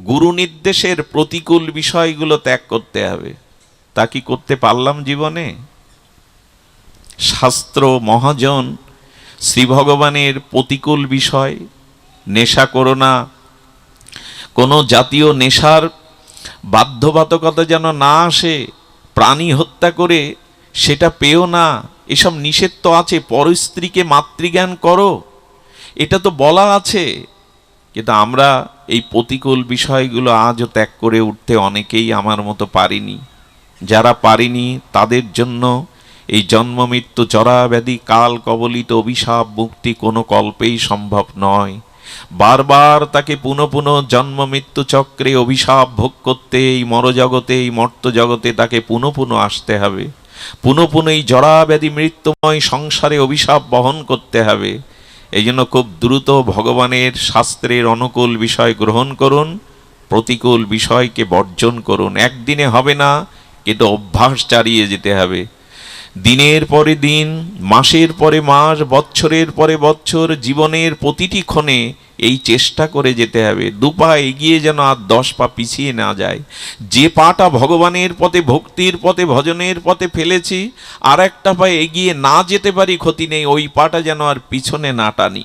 গুরু নির্দেশের প্রতিকূল বিষয়গুলো ত্যাগ করতে হবে। তা কি করতে পারলাম জীবনে? শাস্ত্র মহাজন শ্রী ভগবানের প্রতিকূল বিষয়, নেশা করো না, কোনো জাতীয় নেশার বাধ্যবাধকতা যেন না আসে, প্রাণী হত্যা করে সেটা পেও না, এসব নিষেধ তো আছে। পরস্ত্রীকে মাতৃজ্ঞান করো, এটা তো বলা আছে। কিন্তু আমরা এই প্রতিকূল বিষয়গুলো আজও ত্যাগ করে উঠতে অনেকেই আমার মতো পারিনি। যারা পারিনি তাদের জন্য এই জন্ম মৃত্যু জরাব্যাধি কাল কবলিত অভিশাপ মুক্তি কোনো কল্পেই সম্ভব নয়। বারবার তাকে পুনঃ পুনঃ জন্ম মৃত্যু চক্রে অভিশাপ ভোগ করতে, এই মরজগতে এই মর্ত জগতে তাকে পুনঃ পুনঃ আসতে হবে। পুনঃ পুনঃ এই জরাব্যাধি মৃত্যুময় সংসারে অভিশাপ বহন করতে হবে। এই জন্য খুব দ্রুত ভগবানের শাস্ত্রের অনুকূল বিষয় গ্রহণ করুন, প্রতিকূল বিষয়কে বর্জন করুন। একদিনে হবে না, কিন্তু অভ্যাস চালিয়ে যেতে হবে। দিনের পরে দিন, মাসের পরে মাস, বৎসরের পরে বৎসর, জীবনের প্রতিটি ক্ষণে এই চেষ্টা করে যেতে হবে। 2 পা এগিয়ে যেন আর 10 পা পিছিয়ে না যায়। যে পাটা ভগবানের পথে, ভক্তির পথে, ভজনের পথে ফেলেছি, আর একটা পা এগিয়ে না যেতে পারি ক্ষতি নেই, ওই পাটা যেন আর পিছনে না টানি।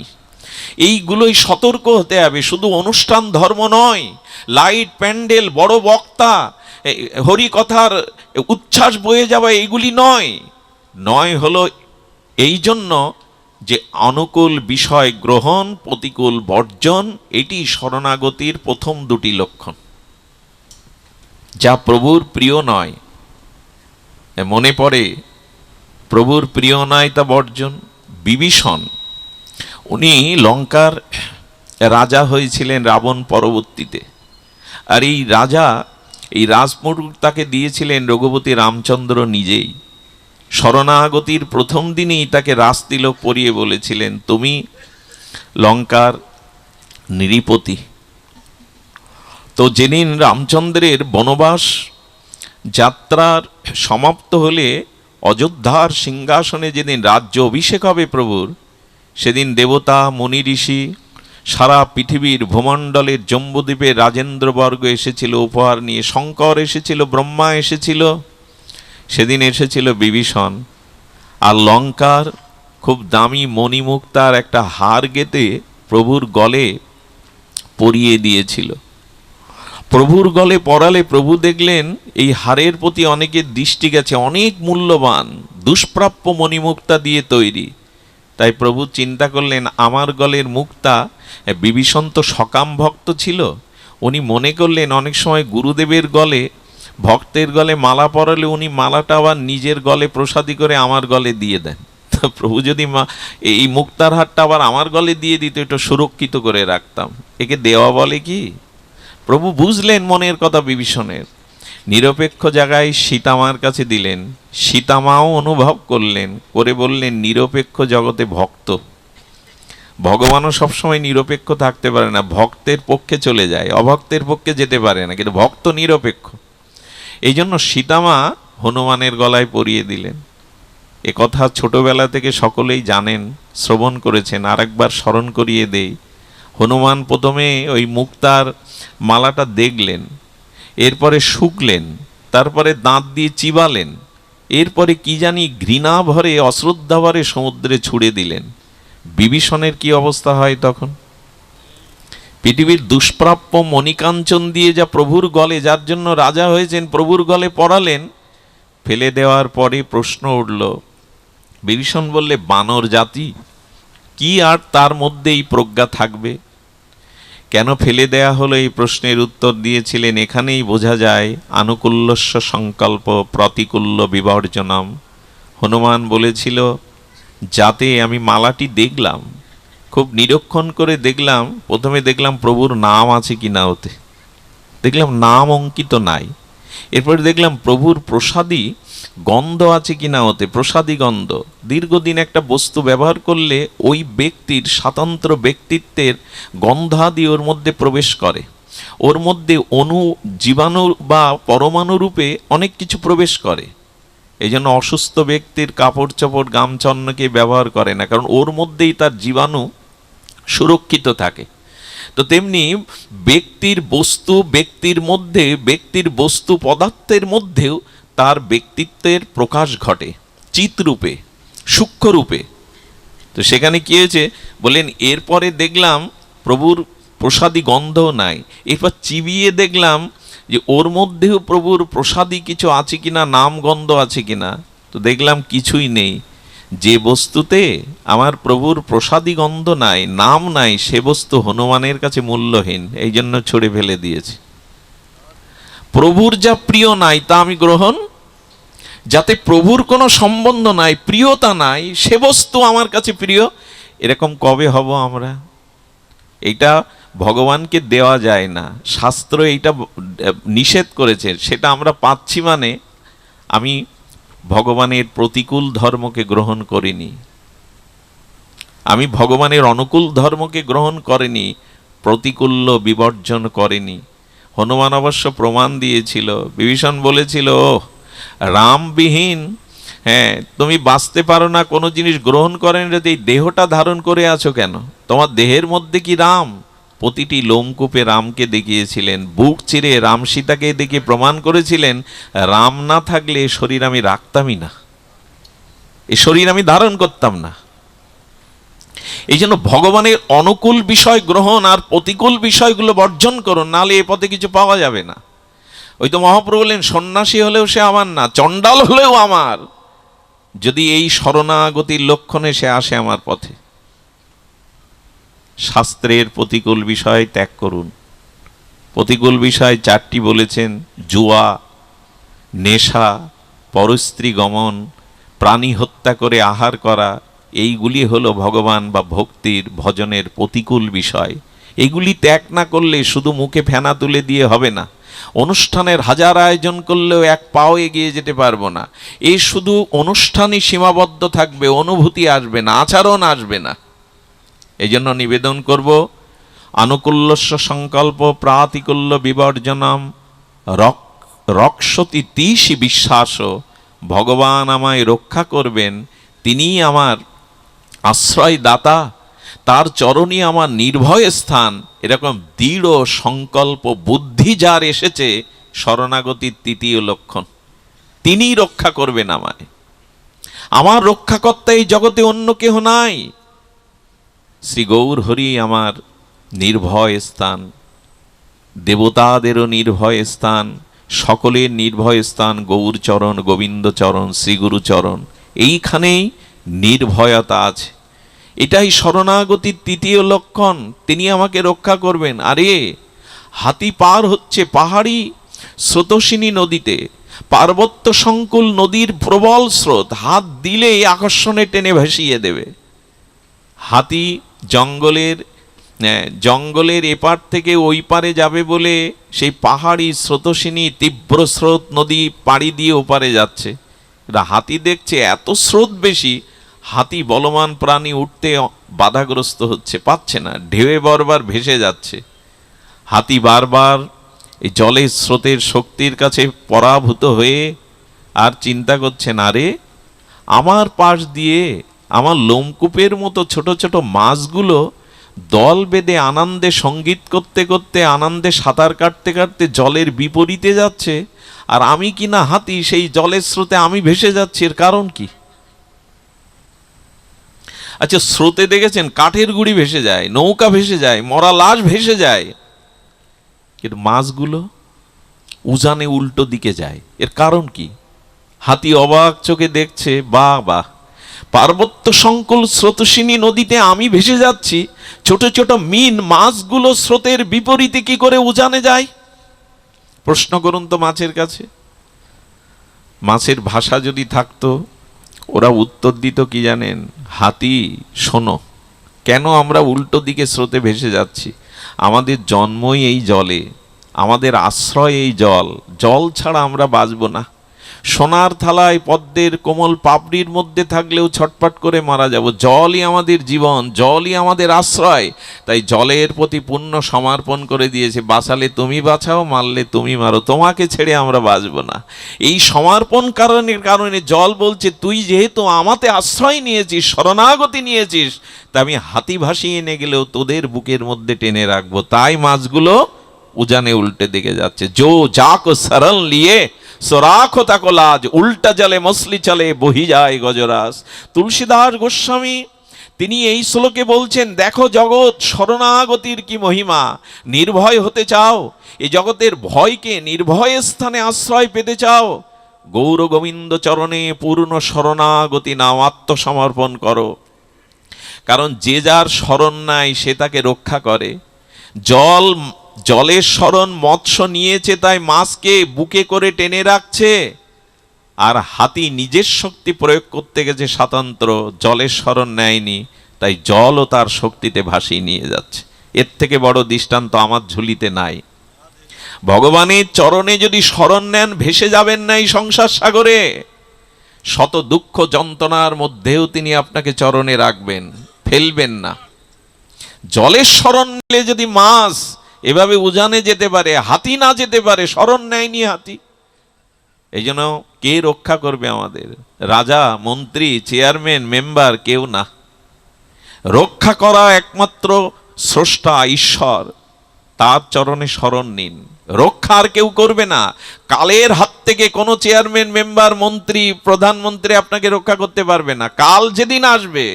এইগুলোই সতর্ক হতে হবে। শুধু অনুষ্ঠান ধর্ম নয়, লাইট প্যান্ডেল বড় বক্তা হরি কথার উচ্ছ্বাস বয়ে যাওয়া এইগুলি নয়। নয় হলো এই জন্য যে অনুকূল বিষয় গ্রহণ, প্রতিকূল বর্জন, এটি শরণাগতির প্রথম 2টি লক্ষণ। যা প্রভুর প্রিয় নয়, মনে পড়ে প্রভুর প্রিয় নয় তা বর্জন। বিভীষণ, উনি লঙ্কার রাজা হয়েছিলেন রাবণ পরবর্তীতে, আর এই রাজা, এই রাজমুকুট তাকে দিয়েছিলেন রঘুপতি রামচন্দ্র নিজেই। শরণাগতির প্রথম দিনই তাকে রাজতিলক পরিয়ে বলেছিলেন, তুমি লঙ্কার নৃপতি। তো যেদিন রামচন্দ্রের বনবাস যাত্রার সমাপ্ত হলে অযোধ্যার সিংহাসনে যেদিন রাজ্য অভিষেক হবে প্রভুর, সেদিন দেবতা মুনি ঋষি সারা পৃথিবীর ভূমণ্ডলের জম্বুদ্বীপের রাজেন্দ্রবর্গ এসেছিল উপহার নিয়ে, শঙ্কর এসেছিল, ব্রহ্মা এসেছিল, সেদিন এসেছিল বিভীষণ। আর লঙ্কার খুব দামি মণিমুক্তার একটা হার গেঁথে প্রভুর গলে পরিয়ে দিয়েছিল। প্রভুর গলে পরালে প্রভু দেখলেন এই হারের প্রতি অনেকের দৃষ্টি গেছে, অনেক মূল্যবান দুষ্প্রাপ্য মণিমুক্তা দিয়ে তৈরি। তাই প্রভু চিন্তা করলেন, আমার গলের মুক্তা, বিভীষণ তো সকাম ভক্ত ছিল, উনি মনে করলেন অনেক সময় গুরুদেবের গলে, ভক্তের গলে মালা পরালে উনি মালাটা আবার নিজের গলে প্রসাদী করে আমার গলে দিয়ে দেন। তো প্রভু যদি এই মুক্তার হারটা আবার আমার গলে দিয়ে দিত, একটু সুরক্ষিত করে রাখতাম, একে দেওয়া বলে কি? প্রভু বুঝলেন মনের কথা বিভীষণের, নিরপেক্ষ জায়গায় সীতামার কাছে দিলেন। সীতামাও অনুভব করলেন, করে বললেন, নিরপেক্ষ জগতে ভক্ত। ভগবানও সবসময় নিরপেক্ষ থাকতে পারে না, ভক্তের পক্ষে চলে যায়, অভক্তের পক্ষে যেতে পারে না, কিন্তু ভক্ত নিরপেক্ষ। এই জন্য সীতামা হনুমানের গলায় পরিয়ে দিলেন। এ কথা ছোটবেলা থেকে সকলেই জানেন, শ্রবণ করেছেন। আরেকবার স্মরণ করিয়ে দেই। হনুমান প্রথমে ওই মুক্তার মালাটা দেখলেন, এরপরে শুকলেন, তারপরে দাঁত দিয়ে চিবালেন, এরপরে কি জানি ঘৃণা ভরে অশ্রদ্ধা ভরে সমুদ্রে ছুড়ে দিলেন। বিভীষণের কি অবস্থা হয় তখন? পৃথিবীর দুষ্প্রাপ্য মণিকাঞ্চন দিয়ে যা প্রভুর গলে, যার জন্য রাজা হয়েছেন, প্রভুর গলে পরালেন, ফেলে দেওয়ার পরে প্রশ্ন উঠল। বিভীষণ বললে, বানর জাতি কি আর তার মধ্যে এই প্রজ্ঞা থাকবে? কেন ফেলে দেয়া হলো এই প্রশ্নের উত্তর দিয়েছিলেন, এখানেই বোঝা যায় আনুকূল্যস্য সংকল্প প্রতিকূল্য বিবর্জনম। হনুমান বলেছিল, যাতে আমি মালাটি দেখলাম, খুব নিরীক্ষণ করে দেখলাম, প্রথমে দেখলাম প্রভুর নাম আছে কিনা ওতে, দেখলাম নাম অঙ্কিত নাই। এরপরে দেখলাম প্রভুর প্রসাদী গন্ধ আছে কিনা ওতে, প্রসাদী গন্ধ। দীর্ঘদিন একটা বস্তু ব্যবহার করলে ওই ব্যক্তির স্বাতন্ত্র ব্যক্তিত্বের গন্ধাদি ওর মধ্যে প্রবেশ করে, ওর মধ্যে অণু জীবাণু বা পরমাণু রূপে অনেক কিছু প্রবেশ করে। এই জন্য অসুস্থ ব্যক্তির কাপড় চোপড় গামচন্নকে ব্যবহার করে না, কারণ ওর মধ্যেই তার জীবাণু সুরক্ষিত থাকে। তো তেমনি ব্যক্তির বস্তু, ব্যক্তির মধ্যে, ব্যক্তির বস্তু পদার্থের মধ্যেও তার ব্যক্তিত্বের প্রকাশ ঘটে চিৎরূপে, সূক্ষ্মরূপে। তো সেখানে কি হয়েছে বলেন, এরপরে দেখলাম প্রভুর প্রসাদী গন্ধও নাই। এরপর চিবিয়ে দেখলাম যে ওর মধ্যেও প্রভুর প্রসাদী কিছু আছে কিনা, নাম গন্ধ আছে কিনা। তো দেখলাম কিছুই নেই। যে বস্তুতে আমার প্রভুর প্রসাদী গন্ধ নাই, নাম নাই, সে বস্তু হনুমানের কাছে মূল্যহীন, এই জন্য ছড়ে ফেলে দিয়েছে। প্রভুর যা প্রিয় নাই তা আমি গ্রহণ, যাতে প্রভুর কোনো সম্বন্ধ নাই, প্রিয়তা নাই, সে বস্তু আমার কাছে প্রিয়, এরকম কবে হব আমরা? এটা ভগবানকে দেওয়া যায় না, শাস্ত্র এইটা নিষেধ করেছে। সেটা আমরা পাচ্ছি মানে আমি ভগবানের প্রতিকূল ধর্মকে গ্রহণ করিনি, আমি ভগবানের অনুকূল ধর্মকে গ্রহণ করিনি, প্রতিকূল্য বিবর্জন করেনি। হনুমান অবশ্য প্রমাণ দিয়েছিল। বিভীষণ বলেছিল, রামবিহীন, হ্যাঁ তুমি বাঁচতে পারো না, কোনো জিনিস গ্রহণ করেন, যদি এই দেহটা ধারণ করে আছো কেন? তোমার দেহের মধ্যে কি রাম? প্রতিটি লোমকূপে রামকে দেখিয়েছিলেন, বুক চিরে রাম সীতাকে দেখে প্রমাণ করেছিলেন, রাম না থাকলে এ শরীর আমি রাখতামই না, এ শরীর আমি ধারণ করতাম না। এই জন্য ভগবানের অনুকূল বিষয় গ্রহণ আর প্রতিকূল বিষয়গুলো বর্জন করুন, নাহলে এ পথে কিছু পাওয়া যাবে না। ওই তো মহাপ্রভু বললেন, সন্ন্যাসী হলেও সে আমার না, চণ্ডাল হলেও আমার, যদি এই শরণাগতির লক্ষণে সে আসে আমার পথে। শাস্ত্রের প্রতিকূল বিষয় ত্যাগ করুন। প্রতিকূল বিষয় 4টি বলেছেন: জুয়া, নেশা, পরস্ত্রী গমন, প্রাণী হত্যা করে আহার করা। এইগুলি হলো ভগবান বা ভক্তির ভজনের প্রতিকূল বিষয়। এইগুলি ত্যাগ না করলে শুধু মুখে ফেনা তুলে দিয়ে হবে না। অনুষ্ঠানের হাজার আয়োজন করলেও এক পাও এগিয়ে যেতে পারবো না। এই শুধু অনুষ্ঠানই সীমাবদ্ধ থাকবে, অনুভূতি আসবে না, আচরণ আসবে না। এই জন্য নিবেদন করব, আনুকূল্যস্য সংকল্প প্রাতিকূল্য বিবর্জনম রক্ষতি তিসি বিশ্বাস। ভগবান আমায় রক্ষা করবেন, তিনিই আমার আশ্রয় দাতা, তার চরণই আমার নির্ভয় স্থান। এরকম দৃঢ় সংকল্প বুদ্ধি যার এসেছে, শরণাগতির 3য় লক্ষণ। তিনিই রক্ষা করবেন আমায়। আমার রক্ষাকর্তা এই জগতে অন্য কেহ নাই। শ্রী গৌর হরি আমার নির্ভয় স্থান, দেবতাদেরও নির্ভয় স্থান, সকলের নির্ভয় স্থান গৌরচরণ, গোবিন্দচরণ, শ্রীগুরুচরণ। এইখানেই নির্ভয়তা আছে। এটাই শরণাগতির 3য় লক্ষণ। তিনি আমাকে রক্ষা করবেন। আরে হাতি পার হচ্ছে পাহাড়ি স্রোতস্বিনী নদীতে, পার্বত্য সংকুল নদীর প্রবল স্রোত, হাত দিলেই আকর্ষণে টেনে ভাসিয়ে দেবে। হাতি জঙ্গলের এপার থেকে ওই পারে যাবে বলে সেই পাহাড়ি স্রোতস্বিনী তীব্র স্রোত নদী পাড়ি দিয়ে ওপারে যাচ্ছে। হাতি দেখছে এত স্রোত বেশি, হাতি বলবান প্রাণী উঠতে বাধাগ্রস্ত হচ্ছে, পাচ্ছে না, ঢেউয়ে বারবার ভেসে যাচ্ছে। হাতি বারবার এই জলের স্রোতের শক্তির কাছে পরাভূত হয়ে আর চিন্তা করছে, না রে, আমার পাশ দিয়ে আমার লোমকূপের মতো ছোট ছোট মাছগুলো দল বেঁধে আনন্দে সঙ্গীত করতে করতে, আনন্দে সাঁতার কাটতে কাটতে জলের বিপরীতে যাচ্ছে, আর আমি কিনা হাতি, সেই জলের স্রোতে আমি ভেসে যাচ্ছি। এর কারণ কি? আচ্ছা, স্রোতে দেখেছেন কাঠের গুঁড়ি ভেসে যায়, নৌকা ভেসে যায়, মরা লাশ ভেসে যায়, কিন্তু মাছগুলো উজানে উল্টো দিকে যায়। এর কারণ কি? হাতি অবাক চোখে দেখছে, বাহ বাহ, পার্বত্য সংকুল স্রোতস্বিনী নদীতে আমি ভেসে যাচ্ছি, ছোট ছোট মিন মাছগুলো স্রোতের বিপরীতে কি করে উজানে যায়? প্রশ্ন করুন তো মাছের কাছে। মাছের ভাষা যদি থাকতো, ওরা উত্তর দিত কি জানেন? হাতি শোনো, কেন আমরা উল্টো দিকে স্রোতে ভেসে যাচ্ছি? আমাদের জন্মই এই জলে, আমাদের আশ্রয় এই জল, জল ছাড়া আমরা বাঁচব না। সোনার থালায় পদ্মের কোমল পাপড়ির মধ্যে থাকলেও ছটপট করে মারা যাব। জলই আমাদের জীবন, জলই আমাদের আশ্রয়। তাই জলের প্রতি পূর্ণ সমর্পণ করে দিয়েছে। বাঁচালে তুমি বাঁচাও, মারলে তুমি মারো, তোমাকে ছেড়ে আমরা বাঁচব না। এই সমর্পণ কারণে জল বলছে, তুই যেহেতু আমাতে আশ্রয় নিয়েছিস, শরণাগতি নিয়েছিস, তা আমি হাতি ভাসিয়ে এনে গেলেও তোদের বুকের মধ্যে টেনে রাখবো। তাই মাছগুলো উজানে উল্টে দিকে যাচ্ছে। জো যাকো সরল লিয়ে সরাখো তাকো লাজ, উল্টা জলে মছলি চলে বহি যায় গজরাস। তুলসীদাস গোস্বামী তিনি এই শ্লোকে বলছেন, দেখো জগৎ, শরণাগতির কি মহিমা। নির্ভয় হতে চাও, এই জগতের ভয়কে নির্ভয় স্থানে আশ্রয় পেতে চাও, গৌর গোবিন্দ চরণে পূর্ণ শরণাগতি নাও, আত্মসমর্পণ করো। কারণ যে যার শরণ নাই সে তাকে রক্ষা করে। জলের শরণ মৎস্য নিয়েছে, তাই মাছকে বুকে করে টেনে রাখছে। আর হাতি নিজের শক্তি প্রয়োগ করতে গেছে স্বাতন্ত্র, জলের শরণ নেয়নি, তাই জলও তার শক্তিতে ভাসিয়ে নিয়ে যাচ্ছে। এর থেকে বড় দৃষ্টান্ত আমার ঝুলিতে নাই। ভগবানের চরণে যদি শরণ নেন, ভেসে যাবেন না এই সংসার সাগরে। শত দুঃখ যন্ত্রণার মধ্যেও তিনি আপনাকে চরণে রাখবেন, ফেলবেন না। জলের শরণ নিলে যদি মাছ এভাবে উজানে যেতে পারে, হাতি না যেতে পারে, শরণ নেয়নি হাতি। এই জন্য কে রক্ষা করবে আমাদের? রাজা, মন্ত্রী, চেয়ারম্যান, মেম্বার কেউ না। রক্ষা করা একমাত্র স্রষ্টা ঈশ্বর, তার চরণে শরণ নিন। রক্ষা আর কেউ করবে না। কালের হাত থেকে কোনো চেয়ারম্যান, মেম্বার, মন্ত্রী, প্রধানমন্ত্রী আপনাকে রক্ষা করতে পারবে না। কাল যেদিন আসবে,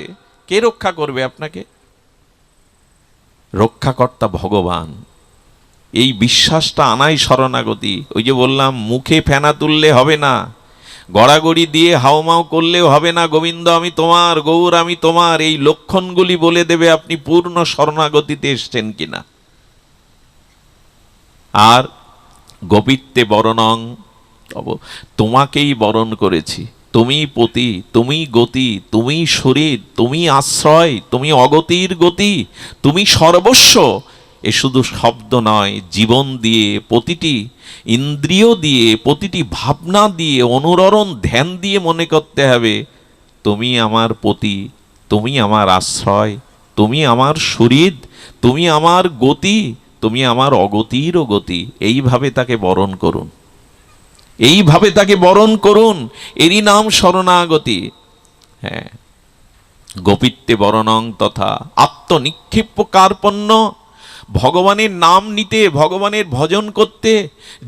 কে রক্ষা করবে আপনাকে? রক্ষাকর্তা ভগবান। এই বিশ্বাসটা আনাই শরণাগতি। ওই যে বললাম, মুখে ফেনা তুললে হবে না, গড়াগড়ি দিয়ে হাওমাও করলেও হবে না। গোবিন্দ আমি তোমার, গৌর আমি তোমার, এই লক্ষণগুলি বলে দেবে আপনি পূর্ণ শরণাগতিতে এসছেন কিনা। আর গোপিত্বে বরণং, তোমাকেই বরণ করেছি। তুমি পতি, তুমি গতি, তুমি শরীর, তুমি আশ্রয়, তুমি অগতির গতি, তুমি সর্বস্ব। এ শুধু শব্দ নয়, জীবন দিয়ে, প্রতিটি ইন্দ্রিয় দিয়ে, প্রতিটি ভাবনা দিয়ে, অনুরণন ধ্যান দিয়ে মনে করতে হবে, তুমি আমার পতি, তুমি আমার আশ্রয়, তুমি আমার শরীর, তুমি আমার গতি, তুমি আমার অগতিরও গতি। এইভাবে তাকে বরণ করুন, এইভাবে তাকে বরণ করুন। এরই নাম শরণাগতি। হ্যাঁ, গোপিত্বে বরণং তথা আত্মনিক্ষিপ্য কার্পণ্য। ভগবানের নাম নিতে, ভগবানের ভজন করতে,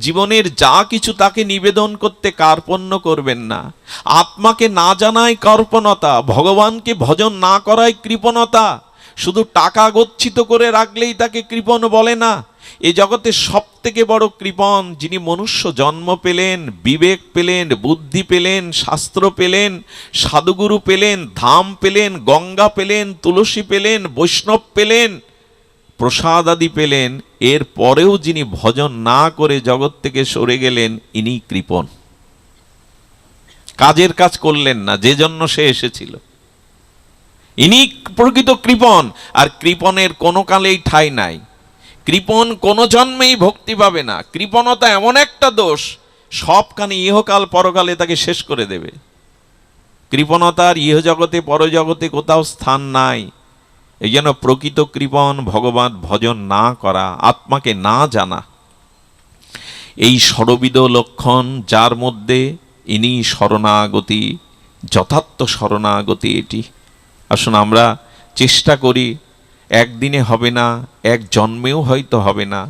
জীবনের যা কিছু তাকে নিবেদন করতে কার্পণ্য করবেন না। আত্মাকে না জানায় কার্পণতা, ভগবানকে ভজন না করায় কৃপণতা। শুধু টাকা গচ্ছিত করে রাখলেই তাকে কৃপণ বলে না। এ জগতে সব থেকে বড় কৃপণ যিনি মনুষ্য জন্ম পেলেন, বিবেক পেলেন, বুদ্ধি পেলেন, শাস্ত্র পেলেন, সাধুগুরু পেলেন, ধাম পেলেন, গঙ্গা পেলেন, তুলসী পেলেন, বৈষ্ণব পেলেন, প্রসাদ আদি পেলেন, এর পরেও যিনি ভজন না করে জগৎ থেকে সরে গেলেন, ইনি কৃপণ। কাজের কাজ করলেন না যে জন্য সে এসেছিল, ইনি প্রকৃত কৃপণ। আর কৃপণের কোনো কালেই ঠাঁই নাই। কৃপণ কোনো জন্মেই ভক্তি পাবে না। কৃপণতা এমন একটা দোষ, সবখানে ইহকাল পরকালে তাকে শেষ করে দেবে। কৃপণতার ইহজগতে পরজগতে কোথাও স্থান নাই। এই জন্য প্রকৃত কৃপণ ভগবান ভজন না করা, আত্মাকে না জানা, এই ষড়বিধ লক্ষণ যার মধ্যে, ইনি শরণাগতি, যথার্থ শরণাগতি এটি। আসুন আমরা চেষ্টা করি, একদিনে হবে না, এক জন্মেও হয়তো হবে না,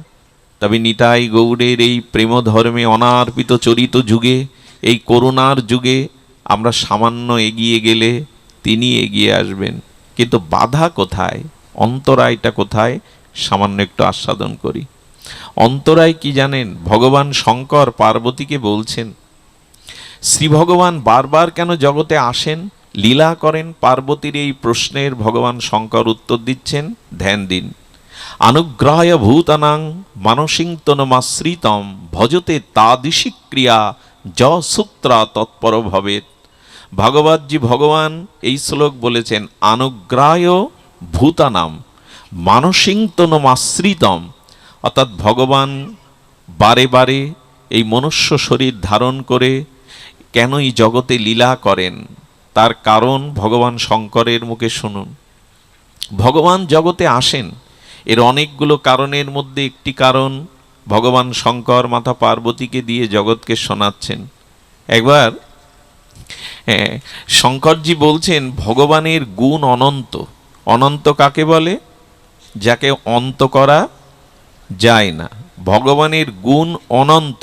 তবে নিতাই গৌড়ের এই প্রেম ধর্মে অনার্পিত চরিত যুগে, এই করুণার যুগে আমরা সামান্য এগিয়ে গেলে তিনি এগিয়ে আসবেন। কিন্তু বাধা কোথায়, অন্তরায়টা কোথায়, সামান্য একটু আস্বাদন করি। অন্তরায় কি জানেন? ভগবান শঙ্কর পার্বতীকে বলছেন, শ্রী ভগবান বারবার কেন জগতে আসেন? লীলা করেন পার্বতীর এই প্রশ্নের ভগবান শঙ্কর উত্তর দিচ্ছেন, ধ্যান দিন। অনুগ্রহায় ভূতানাং মানসিংতনমাশ্রিতম ভজতে তাদিশি ক্রিয়া য সূত্রা তৎপর ভবেত। ভাগবতজি ভগবান এই শ্লোক বলেছেন, অনুগ্রায় ভূতানাম মানসিংতনমাশ্রিতম, অর্থাৎ ভগবান বারে বারে এই মনুষ্য শরীর ধারণ করে কেন এই জগতে লীলা করেন, তার কারণ ভগবান শঙ্করের মুখে শুনুন। ভগবান জগতে আসেন, এর অনেকগুলো কারণের মধ্যে একটি কারণ ভগবান শঙ্কর মাতা পার্বতীকে দিয়ে জগৎকে শোনাচ্ছেন। একবার শঙ্করজি বলছেন, ভগবানের গুণ অনন্ত। অনন্ত কাকে বলে? যাকে অন্ত করা যায় না। ভগবানের গুণ অনন্ত।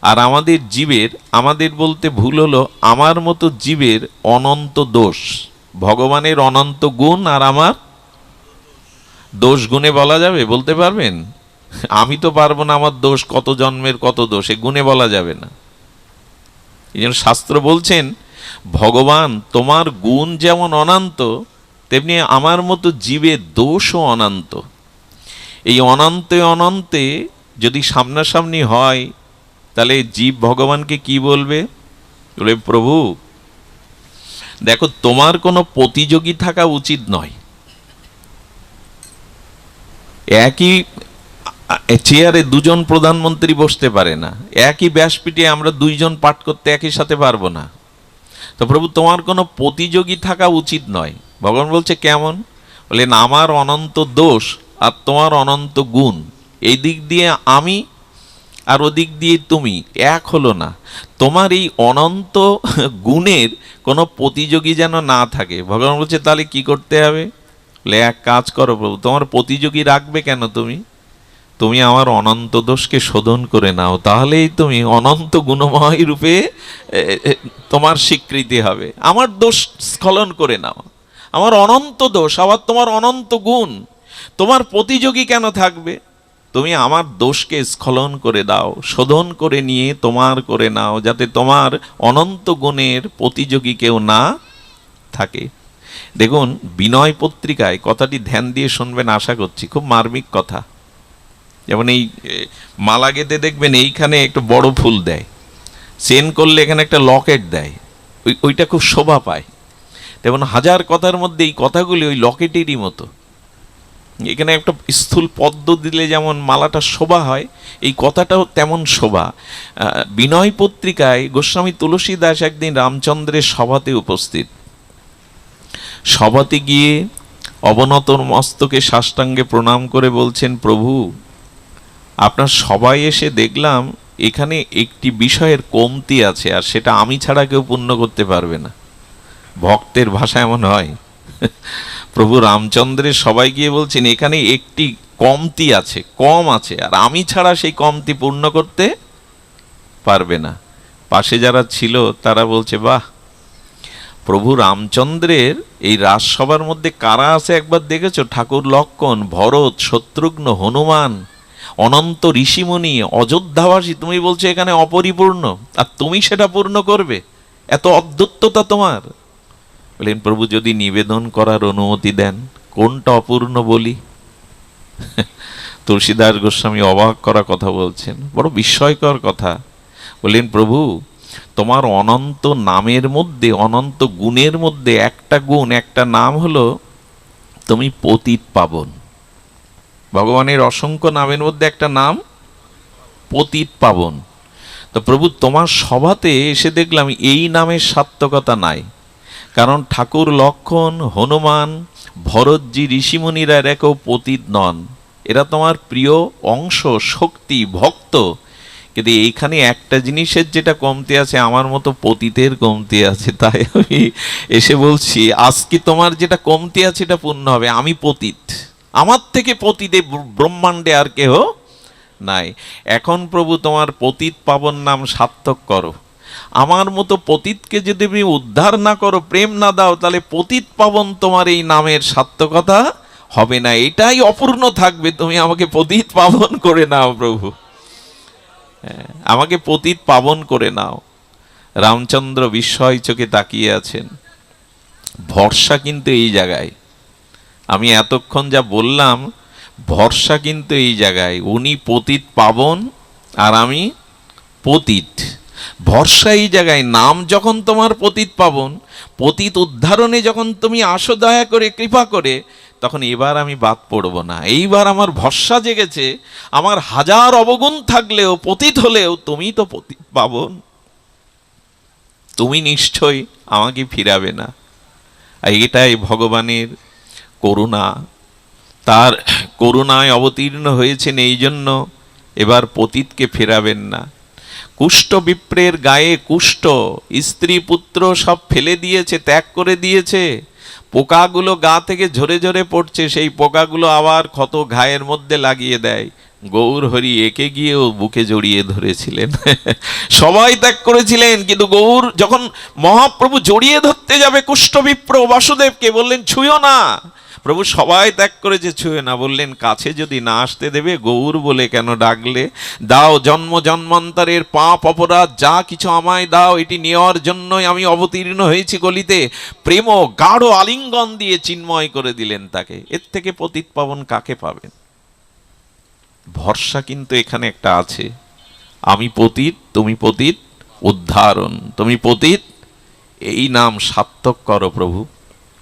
আর আমাদের জীবের, আমাদের বলতে ভুল হলো, আমার মতো জীবের অনন্ত দোষ। ভগবানের অনন্ত গুণ আর আমার দোষ গুণে বলা যাবে? বলতে পারবেন? আমি তো পারবো না, আমার দোষ কত জন্মের কত দোষ, এ গুণে বলা যাবে না। এই জন্য শাস্ত্র বলছেন, ভগবান তোমার গুণ যেমন অনন্ত, তেমনি আমার মতো জীবের দোষও অনন্ত। এই অনন্তে অনন্তে যদি সামনাসামনি হয়, তাহলে জীব ভগবানকে কি বলবে? বলে, প্রভু দেখো, তোমার কোনো প্রতিযোগী থাকা উচিত নয়। একই চেয়ারে দুজন প্রধানমন্ত্রী বসতে পারে না, একই ব্যাসপীঠে আমরা দুইজন পাঠ করতে একই সাথে পারবো না। তো প্রভু, তোমার কোনো প্রতিযোগী থাকা উচিত নয়। ভগবান বলছে, কেমন? বলেন, আমার অনন্ত দোষ আর তোমার অনন্ত গুণ, এই দিক দিয়ে আমি আর ওদিক দিয়ে তুমি, এক হলো না। তোমার এই অনন্ত গুণের কোনো প্রতিযোগী যেন না থাকে। ভগবান বলছে, তাহলে কি করতে হবে? বলে, এক কাজ করো প্রভু, তোমার প্রতিযোগী রাখবে কেন? তুমি আমার অনন্ত দোষকে শোধন করে নাও, তাহলেই তুমি অনন্ত গুণময় রূপে তোমার স্বীকৃতি হবে। আমার দোষ স্খলন করে নাও, আমার অনন্ত দোষ, আবার তোমার অনন্ত গুণ, তোমার প্রতিযোগী কেন থাকবে? তুমি আমার দোষকে স্খলন করে দাও, শোধন করে নিয়ে তোমার করে নাও, যাতে তোমার অনন্ত গুণের প্রতিযোগী কেউ না থাকে। দেখুন, বিনয় পত্রিকায় কথাটি ধ্যান দিয়ে শুনবেন আশা করছি, খুব মার্মিক কথা। যেমন এই মালা গেঁথে দেখবেন, এইখানে একটা বড় ফুল দেয়, চেন করলে এখানে একটা লকেট দেয়, ওইটা খুব শোভা পায়। তেমন হাজার কথার মধ্যে এই কথাগুলি ওই লকেটেরই মতো। এখানে একটা স্থূল পদ্ম দিলে যেমন মালাটা শোভা হয়, এই কথাটাও তেমন শোভা। বিনয় পত্রিকায় গোস্বামী তুলসী দাস একদিন রামচন্দ্রের সভাতে উপস্থিত। সভাতে গিয়ে অবনত মস্তকে সাষ্টাঙ্গে প্রণাম করে বলছেন, প্রভু আপনার সবাই এসে দেখলাম এখানে একটি বিষয়ের কমতি আছে, আর সেটা আমি ছাড়া কেউ পূর্ণ করতে পারবে না। ভক্তের ভাষা এমন হয়। প্রভু রামচন্দ্রের সবাই গিয়ে বলছেন, এখানে একটি কমতি আছে, কম আছে, আর আমি ছাড়া সেই কমতি পূর্ণ করতে পারবে না। পাশে যারা ছিল তারা বলছে, বাহ, প্রভু রামচন্দ্রের এই রাজসভার মধ্যে কারা আছে একবার দেখেছো? ঠাকুর লক্ষ্মণ, ভরত, শত্রুঘ্ন, হনুমান, অনন্ত ঋষিমুনি, অযোধ্যাবাসী। তুমি বলছো এখানে অপরিপূর্ণ, আর তুমি সেটা পূর্ণ করবে? এত অদ্ভুততা তোমার। বলেন, প্রভু যদি নিবেদন করার অনুমতি দেন, কোনটা অপূর্ণ বলি? তুলসীদাস গোস্বামী অবাক করা কথা বলছেন, বড় বিস্ময়কর কথা। বলেন, প্রভু তোমার অনন্ত নামের মধ্যে, অনন্ত গুণের মধ্যে একটা গুণ, একটা নাম হলো তুমি পতিত পাবন। ভগবানের অসংখ্য নামের মধ্যে একটা নাম পতিত পাবন। তো প্রভু তোমার সভাতে এসে দেখলাম এই নামের সার্থকতা নাই। কারণ ঠাকুর লক্ষ্মণ, হনুমান, ভরতজি, ঋষিমুনিরা এরা কেউ পতিত নন, এরা তোমার প্রিয় অংশ, শক্তি, ভক্ত। কিন্তু এইখানে একটা জিনিসের যেটা কমতি আছে, আমার মতো পতিতের কমতি আছে। তাই আমি এসে বলছি, আজকে তোমার যেটা কমতি আছে এটা পূর্ণ হবে। আমি পতিত, আমার থেকে পতিতে ব্রহ্মাণ্ডে আর কেহ নাই। এখন প্রভু তোমার পতিত পাবন নাম সার্থক করো। আমার মতো পতিতকে যদি তুমি উদ্ধার না করো, প্রেম না দাও, তাহলে পতিত পাবন তোমার এই নামের সার্থকতা হবে না, এটাই অপূর্ণ থাকবে। তুমি আমাকে পতিত পাবন করে নাও প্রভু, আমাকে পতিত পাবন করে নাও। রামচন্দ্র বিস্ময় চোখে তাকিয়ে আছেন। ভরসা কিন্তু এই জায়গায়, আমি এতক্ষণ যা বললাম ভরসা কিন্তু এই জায়গায়। উনি পতিত পাবন আর আমি পতিত, ভরসা এই জায়গায়। নাম যখন তোমার পতিত পাবন, পতিত উদ্ধারণে যখন তুমি আসো দয়া করে কৃপা করে, তখন এবার আমি বাদ পড়ব না। এইবার আমার ভরসা জেগেছে, আমার হাজার অবগুণ থাকলেও পতিত হলেও তুমি তো পতিত পাবন, তুমি নিশ্চয়ই আমাকে ফিরাবে না। এটাই ভগবানের করুণা, তার করুণায় অবতীর্ণ হয়েছেন, এই জন্য এবার পতিতকে ফেরাবেন না। কুষ্ঠ বিপ্রের গায়ে কুষ্ঠ, স্ত্রী পুত্র সব ফেলে দিয়েছে, ত্যাগ করে দিয়েছে, পোকাগুলো গা থেকে ঝরে ঝরে পড়ছে, সেই পোকাগুলো আবার ক্ষত ঘায়ের মধ্যে লাগিয়ে দেয়। গৌর হরি একে গিয়েও বুকে জড়িয়ে ধরেছিলেন। সবাই ত্যাগ করেছিলেন, কিন্তু গৌর যখন মহাপ্রভু জড়িয়ে ধরতে যাবে কুষ্ঠবিপ্র বাসুদেবকে, বললেন ছুঁয়ো না। প্রভু সবাই ত্যাগ করেছে, ছুঁয়ে না, বললেন কাছে যদি না আসতে দেবে গৌর বলে কেন ডাকলে? দাও জন্ম জন্মান্তরের পাপ অপরাধ যা কিছু আমায় দাও, এটি নেওয়ার জন্যই আমি অবতীর্ণ হয়েছি গলিতে। প্রেম গাঢ় আলিঙ্গন দিয়ে চিন্ময় করে দিলেন তাকে। এর থেকে পতিত পাবন কাকে পাবেন? ভরসা কিন্তু এখানে একটা আছে, আমি পতিত, তুমি পতিত, উদ্ধারণ, তুমি পতিত, এই নাম সার্থক করো প্রভু।